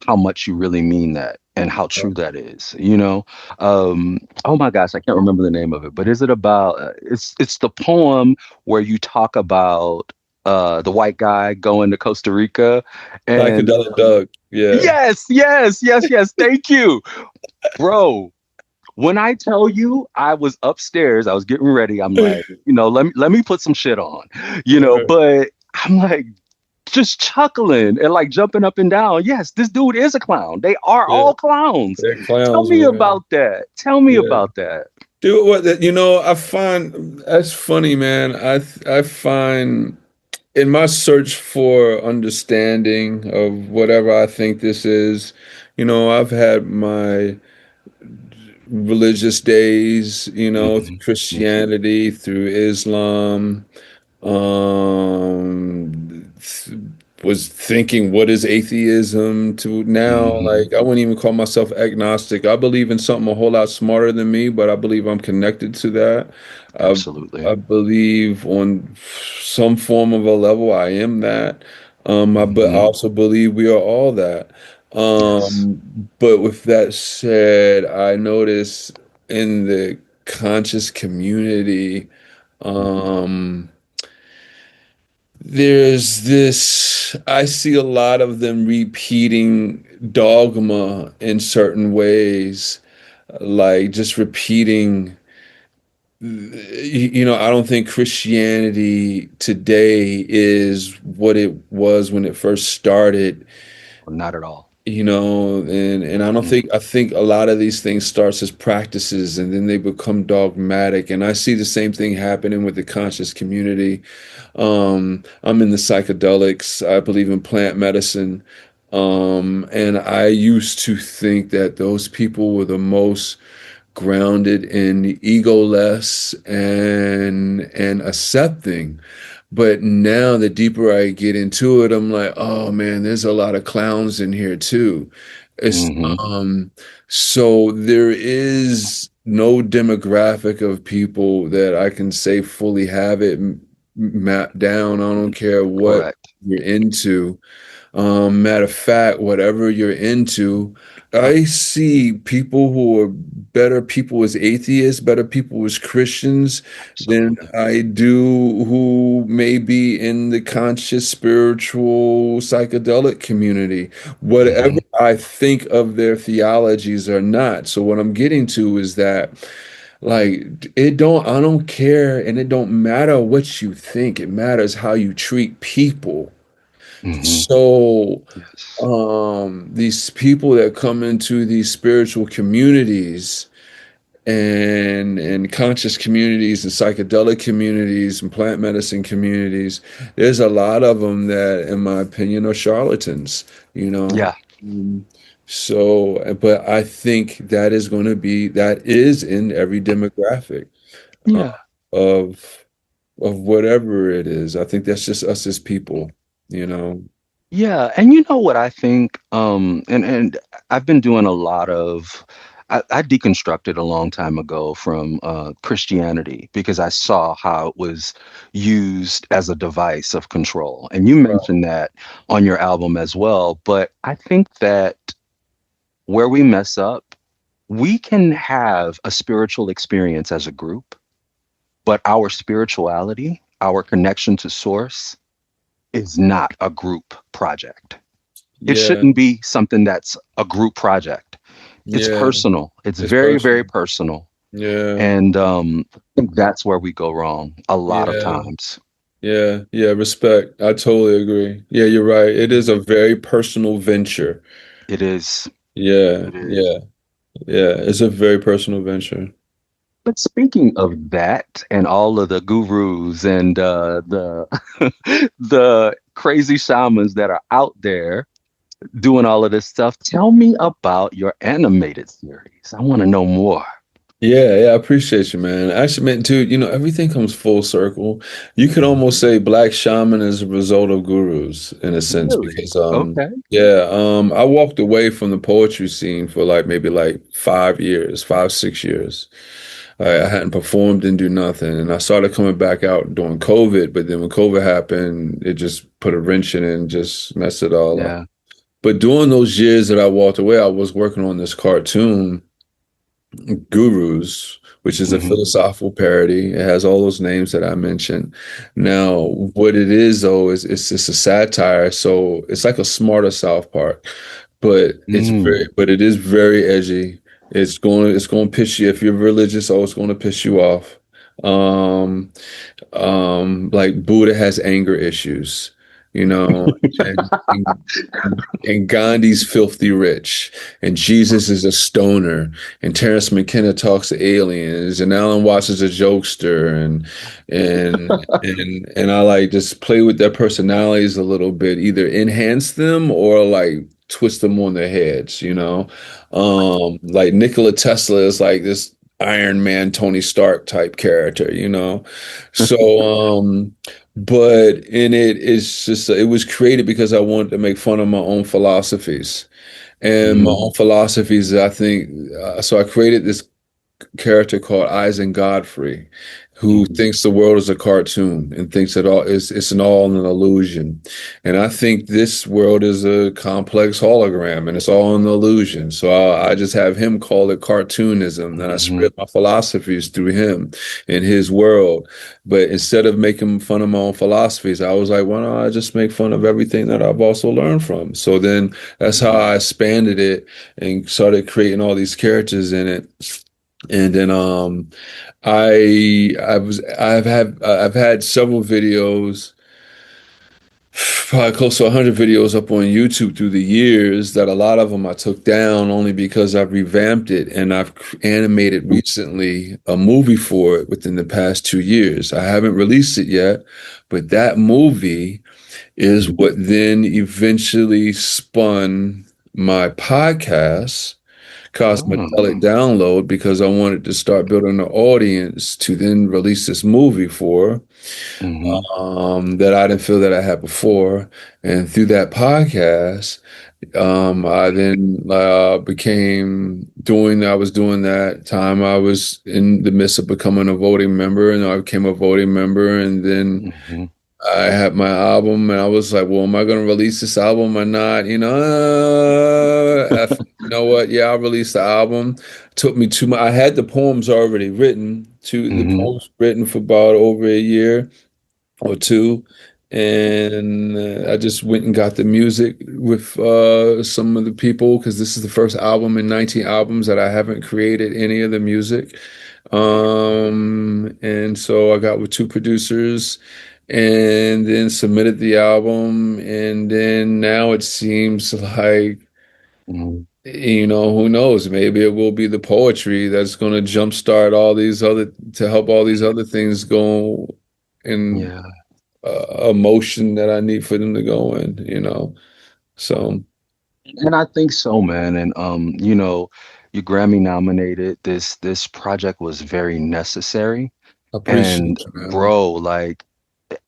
how much you really mean that and how true that is, you know? Oh my gosh, I can't remember the name of it, but is it about it's the poem where you talk about the white guy going to Costa Rica and Psychedelic Doug. Yeah. yes, yes, yes, yes, thank you. Bro, when I tell you I was upstairs, I was getting ready. I'm like, let me put some shit on, Right. but I'm like just chuckling and like jumping up and down. Yes, this dude is a clown. They are Yeah. all clowns. They're Tell clowns, me man. about that. Tell me Yeah. about that. Dude, I find that's funny, man. I find in my search for understanding of whatever I think this is, I've had my religious days, through Hmm. Hmm. Christianity, through Islam, was thinking, what is atheism, to now, Hmm. like, I wouldn't even call myself agnostic. I believe in something a whole lot smarter than me, but I believe I'm connected to that. I, Absolutely. I believe on some form of a level I am that. But I Hmm. also believe we are all that. Yes. But with that said, I notice in the conscious community, um, there's this, I see a lot of them repeating dogma in certain ways, like just repeating, I don't think Christianity today is what it was when it first started. Not at all. And I don't Mm-mm. think, I think a lot of these things starts as practices and then they become dogmatic. And I see the same thing happening with the conscious community. I'm in the psychedelics. I believe in plant medicine. And I used to think that those people were the most grounded and egoless and accepting. But now the deeper I get into it, I'm like, oh man, there's a lot of clowns in here too. It's Hmm. so there is no demographic of people that I can say fully have it mapped down. I don't care what Correct. you're into. Matter of fact, whatever you're into, I see people who are better people as atheists, better people as Christians than Absolutely. I do who may be in the conscious, spiritual, psychedelic community. Whatever Hmm. I think of their theologies or not. So what I'm getting to is that like I don't care and it don't matter what you think. It matters how you treat people. Hmm. So, Yes. these people that come into these spiritual communities and conscious communities and psychedelic communities and plant medicine communities, there's a lot of them that, in my opinion, are charlatans, you know. Yeah. Um, but I think that is in every demographic uh, Yeah. of of whatever it is. I think that's just us as people, you know. Yeah, and you know what I think, and I've been doing a lot of, I deconstructed a long time ago from Christianity because I saw how it was used as a device of control, and you mentioned that on your album as well. But I think that where we mess up, we can have a spiritual experience as a group, but our spirituality, our connection to source, is not a group project. It Yeah, shouldn't be something that's a group project. It's yeah, personal. It's it's very, very personal. personal. Yeah, And I think that's where we go wrong a lot of yeah, times. yeah. Respect. I totally agree. Yeah, you're right. It is a very personal venture. It is. Yeah, It is. yeah, yeah. It's a very personal venture. But speaking of that and all of the gurus and the the crazy shamans that are out there doing all of this stuff, tell me about your animated series. I want to know more. Yeah, I appreciate you, man. Actually, man, dude, everything comes full circle. You could almost Mhm. say Black Shaman is a result of gurus in a sense Really? because Okay. yeah, I walked away from the poetry scene for like maybe like 5 years, 5, 6 years. I hadn't performed and do nothing. And I started coming back out during COVID, but then when COVID happened, it just put a wrench in it and just messed it all up. Yeah. But during those years that I walked away, I was working on this cartoon, Gurus, which is a Hmm. philosophical parody. It has all those names that I mentioned. Now, what it is though is it's just a satire, so it's like a smarter South Park, but Mm. but it is very edgy. It's going to piss you if you're religious. Oh, it's going to piss you off. Um, like Buddha has anger issues, you know, and Gandhi's filthy rich, and Jesus is a stoner, and Terrence McKenna talks to aliens, and Alan Watts is a jokester, and I like just play with their personalities a little bit, either enhance them or like twist them on their heads, you know. Like Nikola Tesla is like this Iron Man, Tony Stark type character, you know. So, but in it, it's just it was created because I wanted to make fun of my own philosophies and my Mm. own philosophies. I think so. I created this character called Eisen Godfrey, who Mm. thinks the world is a cartoon and thinks it all is it's an all an illusion. And I think this world is a complex hologram and it's all an illusion. So I just have him call it cartoonism, and I Mhm. spread my philosophies through him in his world. But instead of making fun of my own philosophies, I was like, why don't I just make fun of everything that I've also learned from? So then that's how I expanded it and started creating all these characters in it. And then I've had several videos, probably close to 100 videos up on YouTube through the years that a lot of them I took down only because I've revamped it, and I've animated recently a movie for it within the past 2 years. I haven't released it yet, but that movie is Mhm. what then eventually spun my podcast, Cosmetelic Oh. Download, because I wanted to start building an audience to then release this movie for Mhm. that I didn't feel that I had before. And through that podcast, I then I was doing that time. I was in the midst of becoming a voting member, and I became a voting member. And then Mhm. I had my album, and I was like, well, am I going to release this album or not? You know what? Yeah, I'll release the album. Took me I had the poems already written, the Mhm. poems written for about over a year or two. And I just went and got the music with some of the people because this is the first album in 19 albums that I haven't created any of the music. And so I got with two producers and then submitted the album. And then now it seems like, Mhm. who knows? Maybe it will be the poetry that's going to jumpstart to help all these other things go in Yeah. a motion that I need for them to go in, So, And I think so, man. And you Grammy nominated. This project was very necessary. I And appreciate you, man. bro, like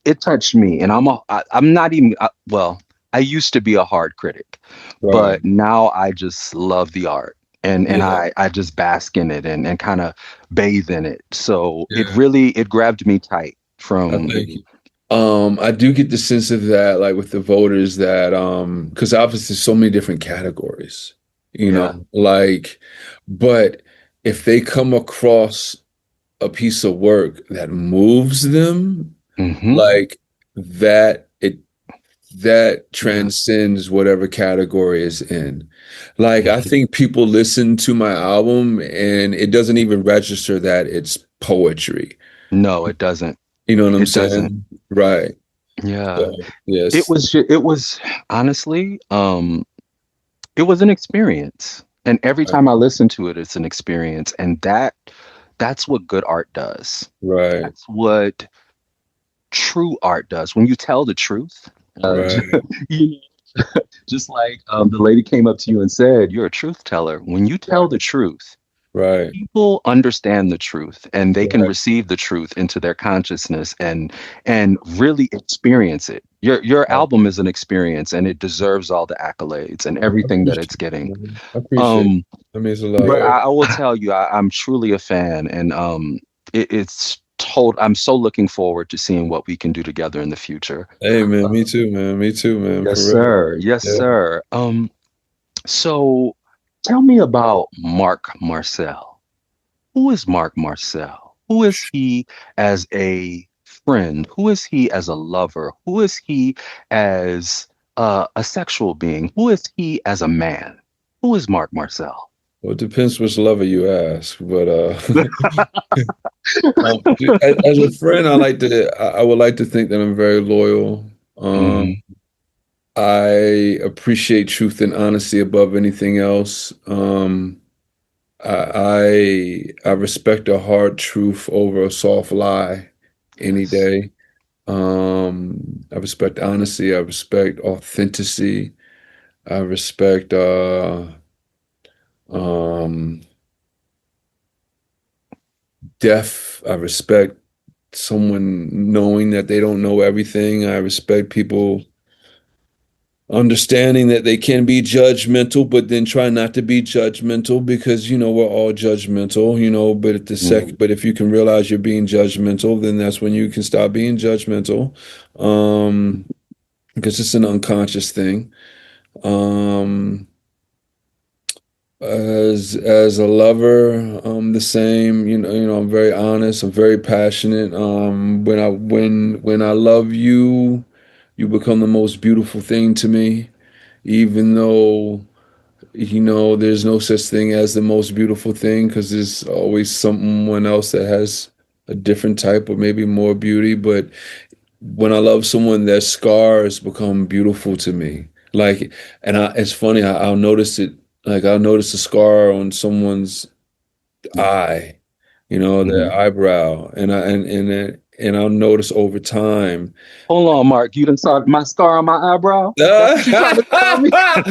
it touched me. And I'm not even well, I used to be a hard critic, Right. but now I just love the art. And Yeah. I just bask in it and kind of bathe in it. So Yeah. it grabbed me tight I from. thank you. I do get the sense of that, like with the voters, that because obviously there's so many different categories, Yeah. like, but if they come across a piece of work that moves them, Hmm. like it that Yeah. transcends whatever category is in. Like, I Mhm. think people listen to my album and it doesn't even register that it's poetry. No, it doesn't. You know what I'm It doesn't. saying? Right. Yeah. So, It yes. was it was honestly, it was an experience. And every Right. time I listen to it, it's an experience. And that's what good art does. Right. That's what true art does. When you tell the truth, uh, Right. you just like the lady came up to you and said, "You're a truth teller." When you tell the truth, Right. people understand the truth and they can Right. receive the truth into their consciousness and really experience it. Your Right. album is an experience and it deserves all the accolades and I everything that appreciate it's it, getting. man. I appreciate it. Um, That means a but lot. I will tell you, I'm truly a fan, and it's I'm so looking forward to seeing what we can do together in the future. Hey man, me too, man. Me too, man. Yes, For real. sir. Yes, Yeah. sir. So tell me about Marc Marcel. Who is Marc Marcel? Who is he as a friend? Who is he as a lover? Who is he as a sexual being? Who is he as a man? Who is Marc Marcel? Well, it depends which lover you ask, but as a friend, I would like to think that I'm very loyal. Um, Hmm. I appreciate truth and honesty above anything else. I respect a hard truth over a soft lie any Yes. day. I respect honesty. I respect authenticity. I respect um, depth. I respect someone knowing that they don't know everything. I respect people understanding that they can be judgmental, but then try not to be judgmental because we're all judgmental, but at the Mm. but if you can realize you're being judgmental, then that's when you can stop being judgmental. Um, because it's an unconscious thing. Um, as a lover, the same. I'm very honest. I'm very passionate. When I love you, you become the most beautiful thing to me. Even though there's no such thing as the most beautiful thing because there's always someone else that has a different type or maybe more beauty. But when I love someone, their scars become beautiful to me. It's funny. I'll notice it. Like I'll notice a scar on someone's eye, their Hmm. eyebrow, and I'll notice over time. Hold on, Mark. You done saw my scar on my eyebrow? That's what you trying to tell me? I'm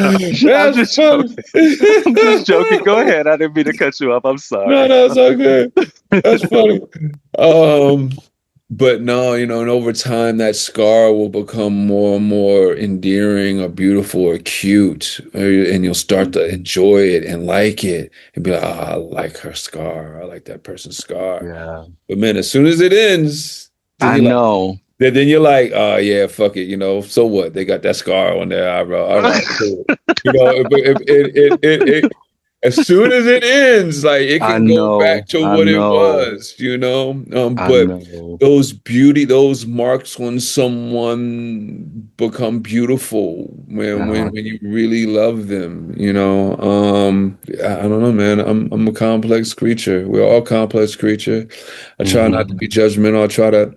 That's just funny. joking. I'm just joking. Go ahead. I didn't mean to cut you off. I'm No, sorry. no, it's okay. That's funny. Um, but no, and over time that scar will become more and more endearing or beautiful or cute, and you'll start to Mhm. enjoy it and like it and be like, oh, I like her scar. I like that person's scar. Yeah, But man, as soon as it ends, then I you're like, know. then you're like, oh yeah, fuck it, so what? They got that scar on their eyebrow. All right, cool. It as soon as it ends, like it I can go back know. to I what it know. was, you know. I But know. those marks on someone become beautiful when Uh-huh. you really love them, you know. I don't know, man. I'm a complex creature. We're all complex creature. I try not to Hmm. be judgmental.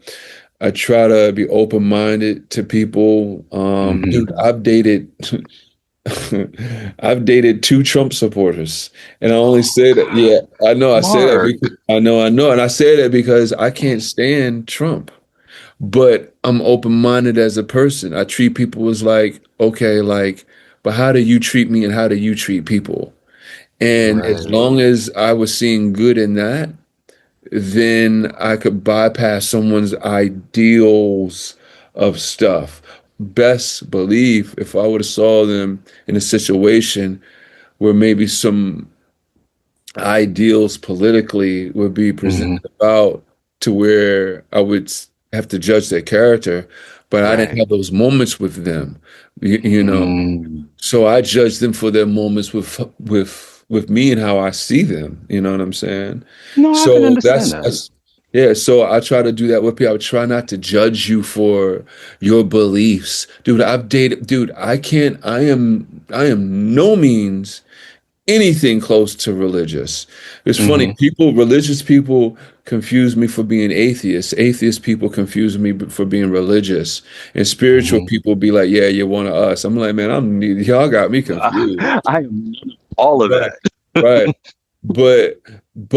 I try to be open-minded to people. Dude, Hmm. I've dated I've dated two Trump supporters, and I only say that. Yeah, I know. I say that Mark. because and I say that because I can't stand Trump, but I'm open-minded as a person. I treat people as like, okay, like, but how do you treat me, and how do you treat people? And as Right. long as I was seeing good in that, then I could bypass someone's ideals of stuff. Best believe if I would have saw them in a situation where maybe some ideals politically would be Hmm. presented about to where I would have to judge their character, but I didn't Right. have those moments with them, you know. Mm. So I judge them for their moments with me and how I see them. You know what I'm saying? No, I can So understand that. that's yeah. So I try to do that with people. I try not to judge you for your beliefs, dude. I've dated, dude. I can't. I am no means anything close to religious. It's funny, Hmm. religious people confuse me for being atheist. Atheist people confuse me for being religious. And spiritual Hmm. people be like, yeah, you're one of us. I'm like, man, y'all got me confused. I am none of all of Right. that. Right. But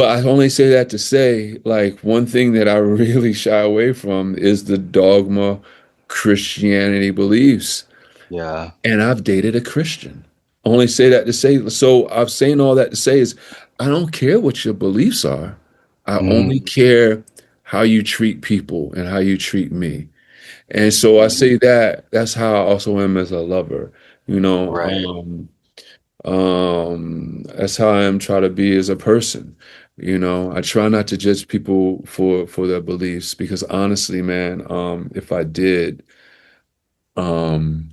I only say that to say, like, one thing that I really shy away from is the dogma Christianity beliefs. Yeah. And I've dated a Christian. I only say that to say, so I'm saying all that to say is I don't care what your beliefs are. I only Mm. care how you treat people and how you treat me. And so I Mm. say that's how I also am as a lover. You know, Right. that's how I am try to be as a person. You know, I try not to judge people for their beliefs because honestly, man, if I did, um,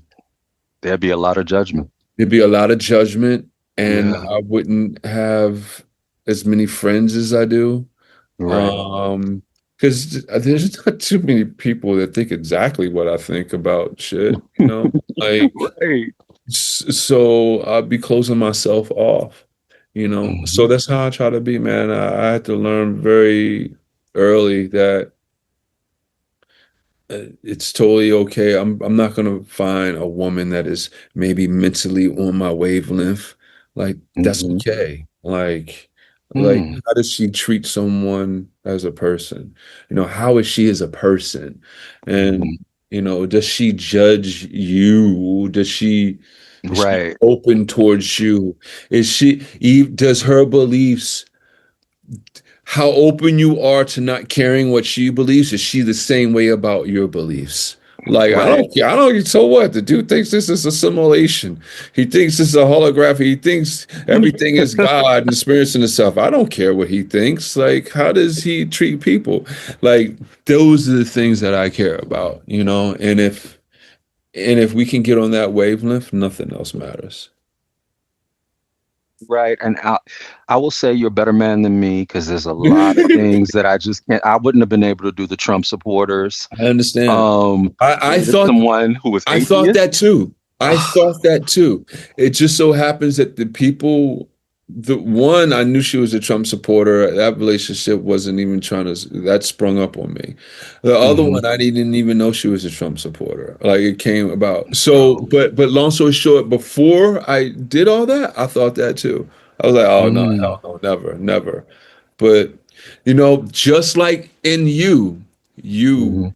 There'd be a lot of judgment. there'd be a lot of judgment, and Yeah. I wouldn't have as many friends as I do. Right. Um, because there's not too many people that think exactly what I think about shit, you know? Like, Right. so I'd be closing myself off, you know? So Hmm. that's how I try to be, man. I had to learn very early that it's totally okay. I'm not gonna find a woman that is maybe mentally on my wavelength. Like that's Hmm. okay. Like Mm. how does she treat someone as a person? You know, how is she as a person? And Hmm. you know, does she judge you? Is she Right. open towards you? Does her beliefs how open you are to not caring what she believes? Is she the same way about your beliefs? Like, I Right. don't care. I don't, so what? The dude thinks this is a simulation. He thinks this is a holography. He thinks everything is God and experiencing itself. I don't care what he thinks. Like, how does he treat people? Like, those are the things that I care about, you know? And if we can get on that wavelength, nothing else matters. Right. And I will say you're a better man than me because there's a lot of things that I just can't. I wouldn't have been able to do the Trump supporters. I understand. Um, I with thought someone who was I thought atheist. that too. I thought that too. It just so happens that the one I knew she was a Trump supporter. That relationship wasn't even that sprung up on me. The other Hmm. one, I didn't even know she was a Trump supporter. Like it came about. So, Oh. but long story short, before I did all that, I thought that too. I was like, oh no, Mm. hell no, never, never. But just like in you Hmm.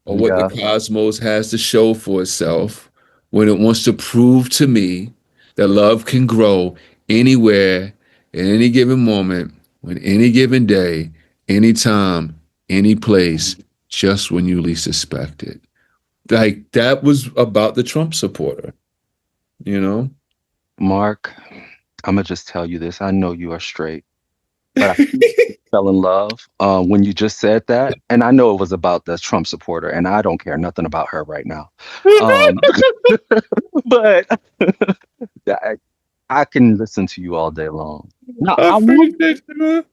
or what the Yeah. cosmos has to show for itself when it wants to prove to me that love can grow anywhere, at any given moment, on any given day, anytime, any place, just when you least expect it. Like that was about the Trump supporter, you know? Mark, I'm gonna just tell you this. I know you are straight, but I fell in love when you just said that, and I know it was about the Trump supporter, and I don't care nothing about her right now. Um, but I, I can listen to you all day long. Now, I I want, appreciate you, man.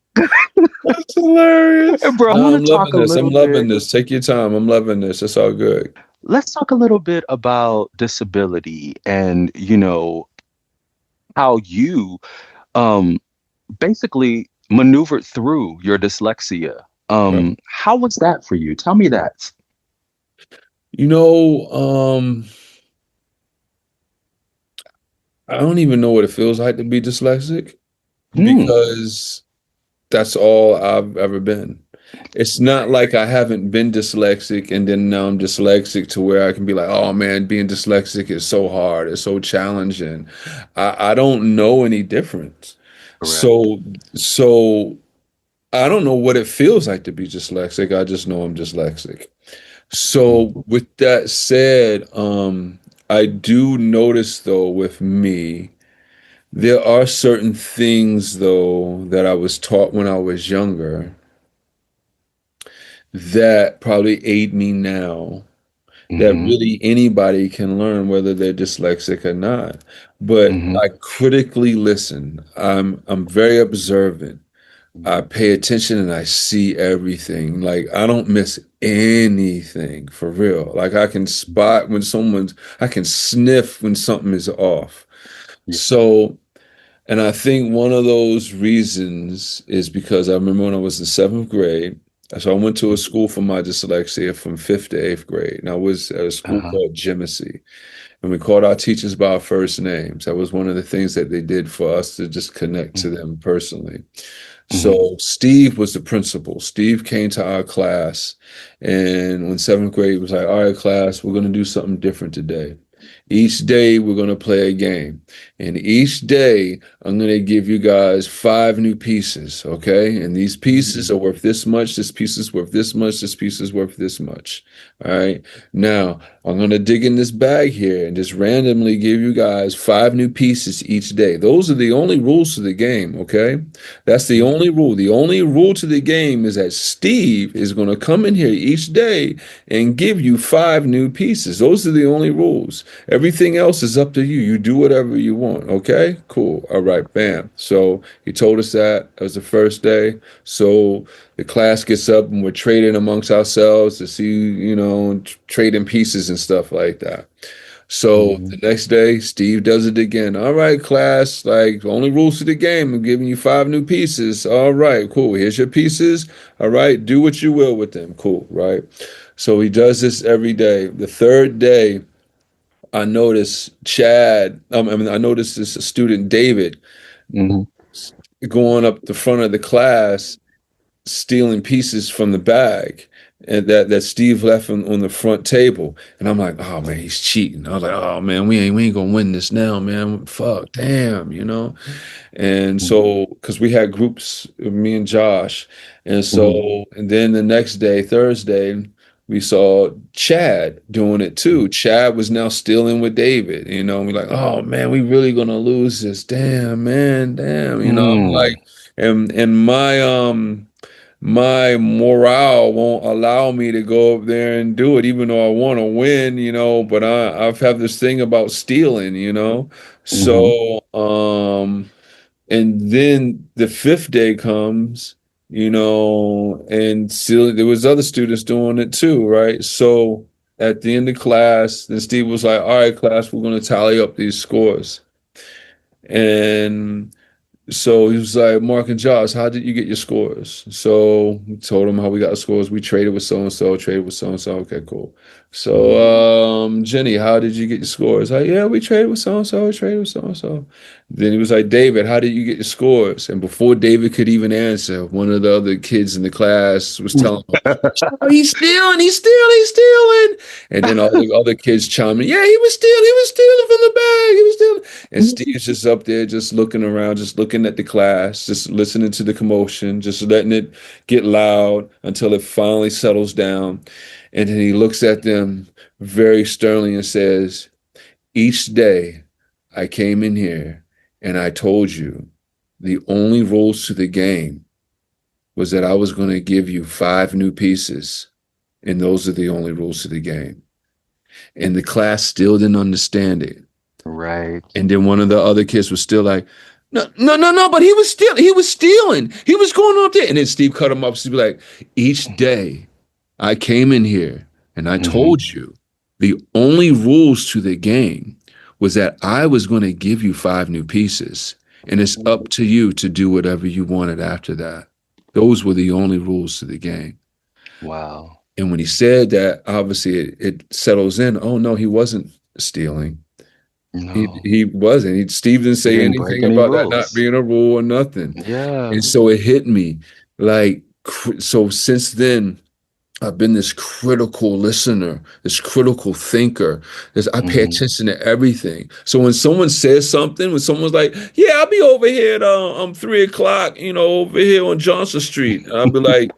That's hilarious. bro, I No, want to I'm talk loving a this. I'm little loving bit. this. Take your time. I'm loving this. It's all good. Let's talk a little bit about disability and, how you um basically maneuvered through your dyslexia. Right. How was that for you? Tell me that. You know, I don't even know what it feels like to be dyslexic Hmm. because that's all I've ever been. It's not like I haven't been dyslexic and then now I'm dyslexic to where I can be like, oh man, being dyslexic is so hard, it's so challenging. I don't know any difference. Correct. So I don't know what it feels like to be dyslexic. I just know I'm dyslexic. So Mhm. with that said, I do notice though with me, there are certain things though that I was taught when I was younger that probably aid me now that Mhm. really anybody can learn whether they're dyslexic or not. But Mhm. I critically listen. I'm very observant. I pay attention and I see everything. Like I don't miss anything for real. Like I can spot when I can sniff when something is off. Yeah. So, and I think one of those reasons is because I remember when I was in seventh grade. So I went to a school for my dyslexia from fifth to eighth grade. And I was at a school Uh-huh. called Jemissy. And we called our teachers by our first names. That was one of the things that they did for us to just connect to them personally. Mhm. So Steve was the principal. Steve came to our class, and when seventh grade was like, "All right, class, we're going to do something different today." Each day we're going to play a game. And each day I'm going to give you guys 5 new pieces, okay? And these pieces are worth this much, this piece is worth this much, this piece is worth this much. All right. Now I'm going to dig in this bag here and just randomly give you guys 5 new pieces each day. Those are the only rules to the game, okay? That's the only rule. The only rule to the game is that Steve is going to come in here each day and give you 5 new pieces. Those are the only rules. Everything else is up to you. You do whatever you want. Okay? Cool. All right. Bam. So he told us that. That was the first day. So the class gets up and we're trading amongst ourselves to see, trading pieces and stuff like that. So the next day, Steve does it again. All right, class, like only rules to the game. I'm giving you 5 new pieces. All right, cool. Here's your pieces. All right, do what you will with them. Cool, right? So he does this every day. The third day, I noticed I noticed this student, David, going up the front of the class, stealing pieces from the bag and that Steve left on the front table. And I'm like, oh man, he's cheating. I was like, oh man, we ain't gonna win this now, man. Fuck, damn, And so, because we had groups, me and Josh, and so, and then the next day, Thursday, we saw Chad doing it too. Chad was now stealing with David, and we're like, oh man, we really gonna lose this. Damn, man, damn, I'm like, and my morale won't allow me to go up there and do it, even though I want to win, but I've had this thing about stealing, So, and then the fifth day comes, and still there was other students doing it too, right? So at the end of class, then Steve was like, all right, class, we're going to tally up these scores. And so he was like, Mark and Josh, how did you get your scores? So we told him how we got the scores. We traded with so-and-so, traded with so-and-so. Okay, cool. So, Jenny, how did you get your scores? Like, yeah, we traded with so-and-so, traded with so-and-so. Then he was like, David, how did you get your scores? And before David could even answer, one of the other kids in the class was telling him, oh, he's stealing. And then all the other kids chiming in, yeah, he was stealing from the bag. He was stealing. And Steve's just up there, just looking around, just looking at the class, just listening to the commotion, just letting it get loud until it finally settles down. And then he looks at them very sternly and says, each day I came in here and I told you the only rules to the game was that I was going to give you 5 new pieces. And those are the only rules to the game. And the class still didn't understand it. Right. And then one of the other kids was still like, no, but he was stealing. He was going up there. And then Steve cut him up. Steve be like, each day I came in here and I told you the only rules to the game was that I was going to give you 5 new pieces. And it's up to you to do whatever you wanted after that. Those were the only rules to the game. Wow. And when he said that, obviously it settles in. Oh no, he wasn't stealing. No. He wasn't. Steve didn't say anything about that not being a rule or nothing. Yeah. And so it hit me. Like, so since then, I've been this critical listener, this critical thinker. I pay attention to everything. So when someone says something, when someone's like, yeah, I'll be over here at 3 o'clock, over here on Johnson Street. I'll be like,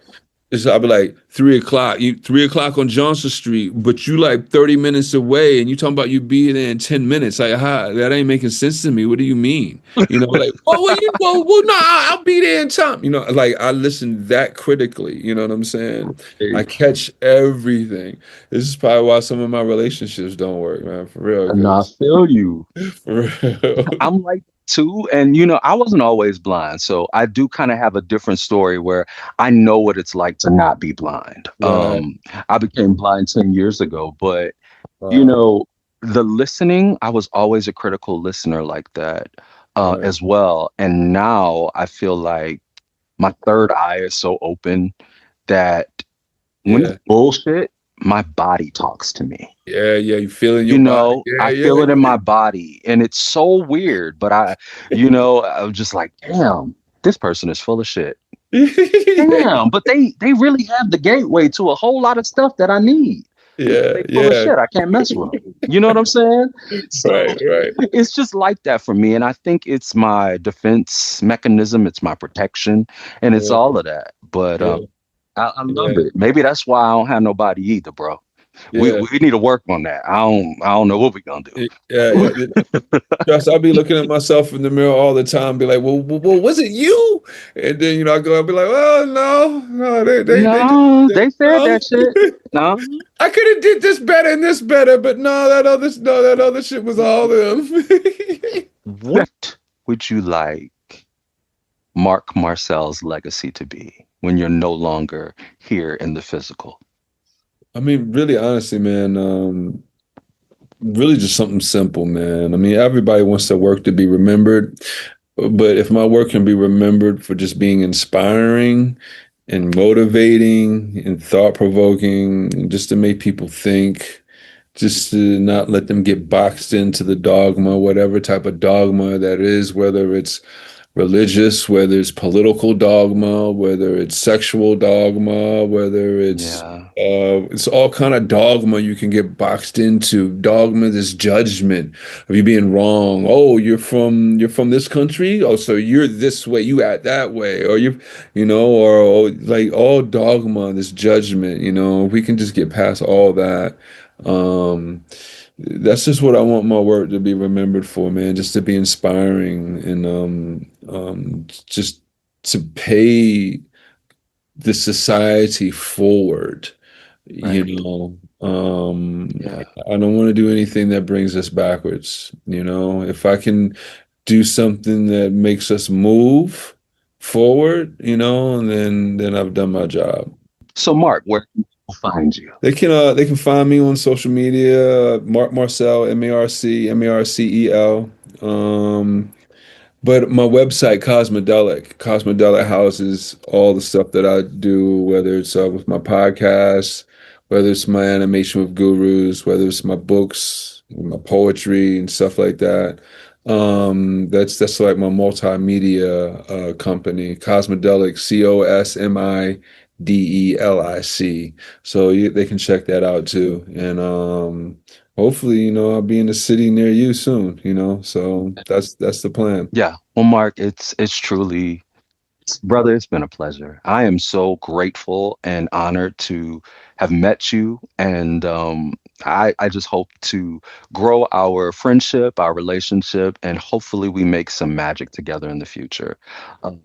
3 o'clock. 3 o'clock on Johnson Street, but you like 30 minutes away, and you talking about you be there in 10 minutes. Like, that ain't making sense to me. What do you mean? Like, well, no, I'll be there in time. Like I listen that critically. You know what I'm saying? I catch everything. This is probably why some of my relationships don't work, man. For real. And I feel you. For real. I'm like too. And, I wasn't always blind. So I do kind of have a different story where I know what it's like to not be blind. Right. I became blind 10 years ago, but, the listening, I was always a critical listener like that as well. And now I feel like my third eye is so open that when it's bullshit, my body talks to me. Yeah, you feel it in your body. I feel it in my body, and it's so weird. But I'm just like, damn, this person is full of shit. Damn, but they really have the gateway to a whole lot of stuff that I need. Yeah, They full of yeah. shit. I can't mess with them. You know what I'm saying? So Right, right. it's just like that for me. And I think it's my defense mechanism, it's my protection, and it's Yeah, all of that. But yeah, I love yeah, it. Maybe that's why I don't have nobody either, bro. yeah. We need to work on that. I don't know what we're gonna Yeah, do. yeah. Trust, I'll be looking at myself in the mirror all the time, be like, well, was it you? And then, I go, I'll be like, well, no, they just, No, they said no. that shit. No. I could have did this better and this better, but no, that other shit was all them. What would you like Marc Marcel's legacy to be when you're no longer here in the physical? I mean, really, honestly, man, really just something simple, man. I mean, everybody wants their work to be remembered, but if my work can be remembered for just being inspiring and motivating and thought provoking, just to make people think, just to not let them get boxed into the dogma, whatever type of dogma that is, whether it's religious, whether it's political dogma, whether it's sexual dogma, whether Yeah. it's all kind of dogma you can get boxed into. Dogma is judgment of you being wrong. Oh, you're from this country. Oh, so you're this way, you act that way, or or like all dogma, this judgment. We can just get past all that. Um, that's just what I want my work to be remembered for, man. Just to be inspiring and just to pay the society forward. You Right. know, Yeah. I don't want to do anything that brings us backwards. If I can do something that makes us move forward, and then I've done my job. So, Mark, where can people find you? They can find me on social media, Marc Marcel, Marcel. But my website, Cosmodelic houses all the stuff that I do, whether it's with my podcast, whether it's my animation with gurus, whether it's my books, my poetry and stuff like that. That's like my multimedia company, Cosmodelic, Cosmidelic. So they can check that out too. And hopefully, I'll be in the city near you soon, So that's the plan. Yeah. Well, Mark, it's truly, brother, it's been a pleasure. I am so grateful and honored to have met you. And I just hope to grow our friendship, our relationship, and hopefully we make some magic together in the future. Um,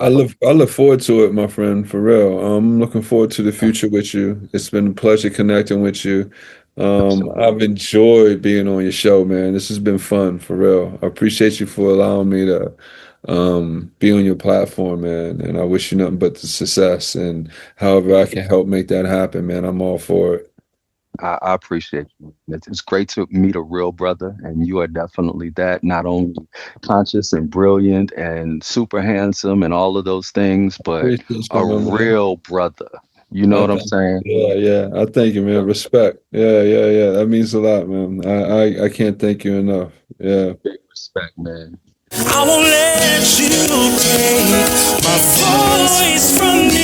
I look forward to it, my friend, for real. I'm looking forward to the future with you. It's been a pleasure connecting with you. I've Absolutely. enjoyed being on your show, man. This has been fun, for real. I appreciate you for allowing me to be on your platform, man. And I wish you nothing but the success. And however I can help make that happen, man, I'm all for it. I appreciate you. It's great to meet a real brother, and you are definitely that. Not only conscious and brilliant and super handsome and all of those things, but Appreciate you, a my man. real brother. You know I what I'm thank saying? Yeah, yeah. I thank you, man. Respect. Yeah, yeah, yeah. That means a lot, man. I can't thank you enough. Yeah. Big respect, man. I won't let you take my voice from me.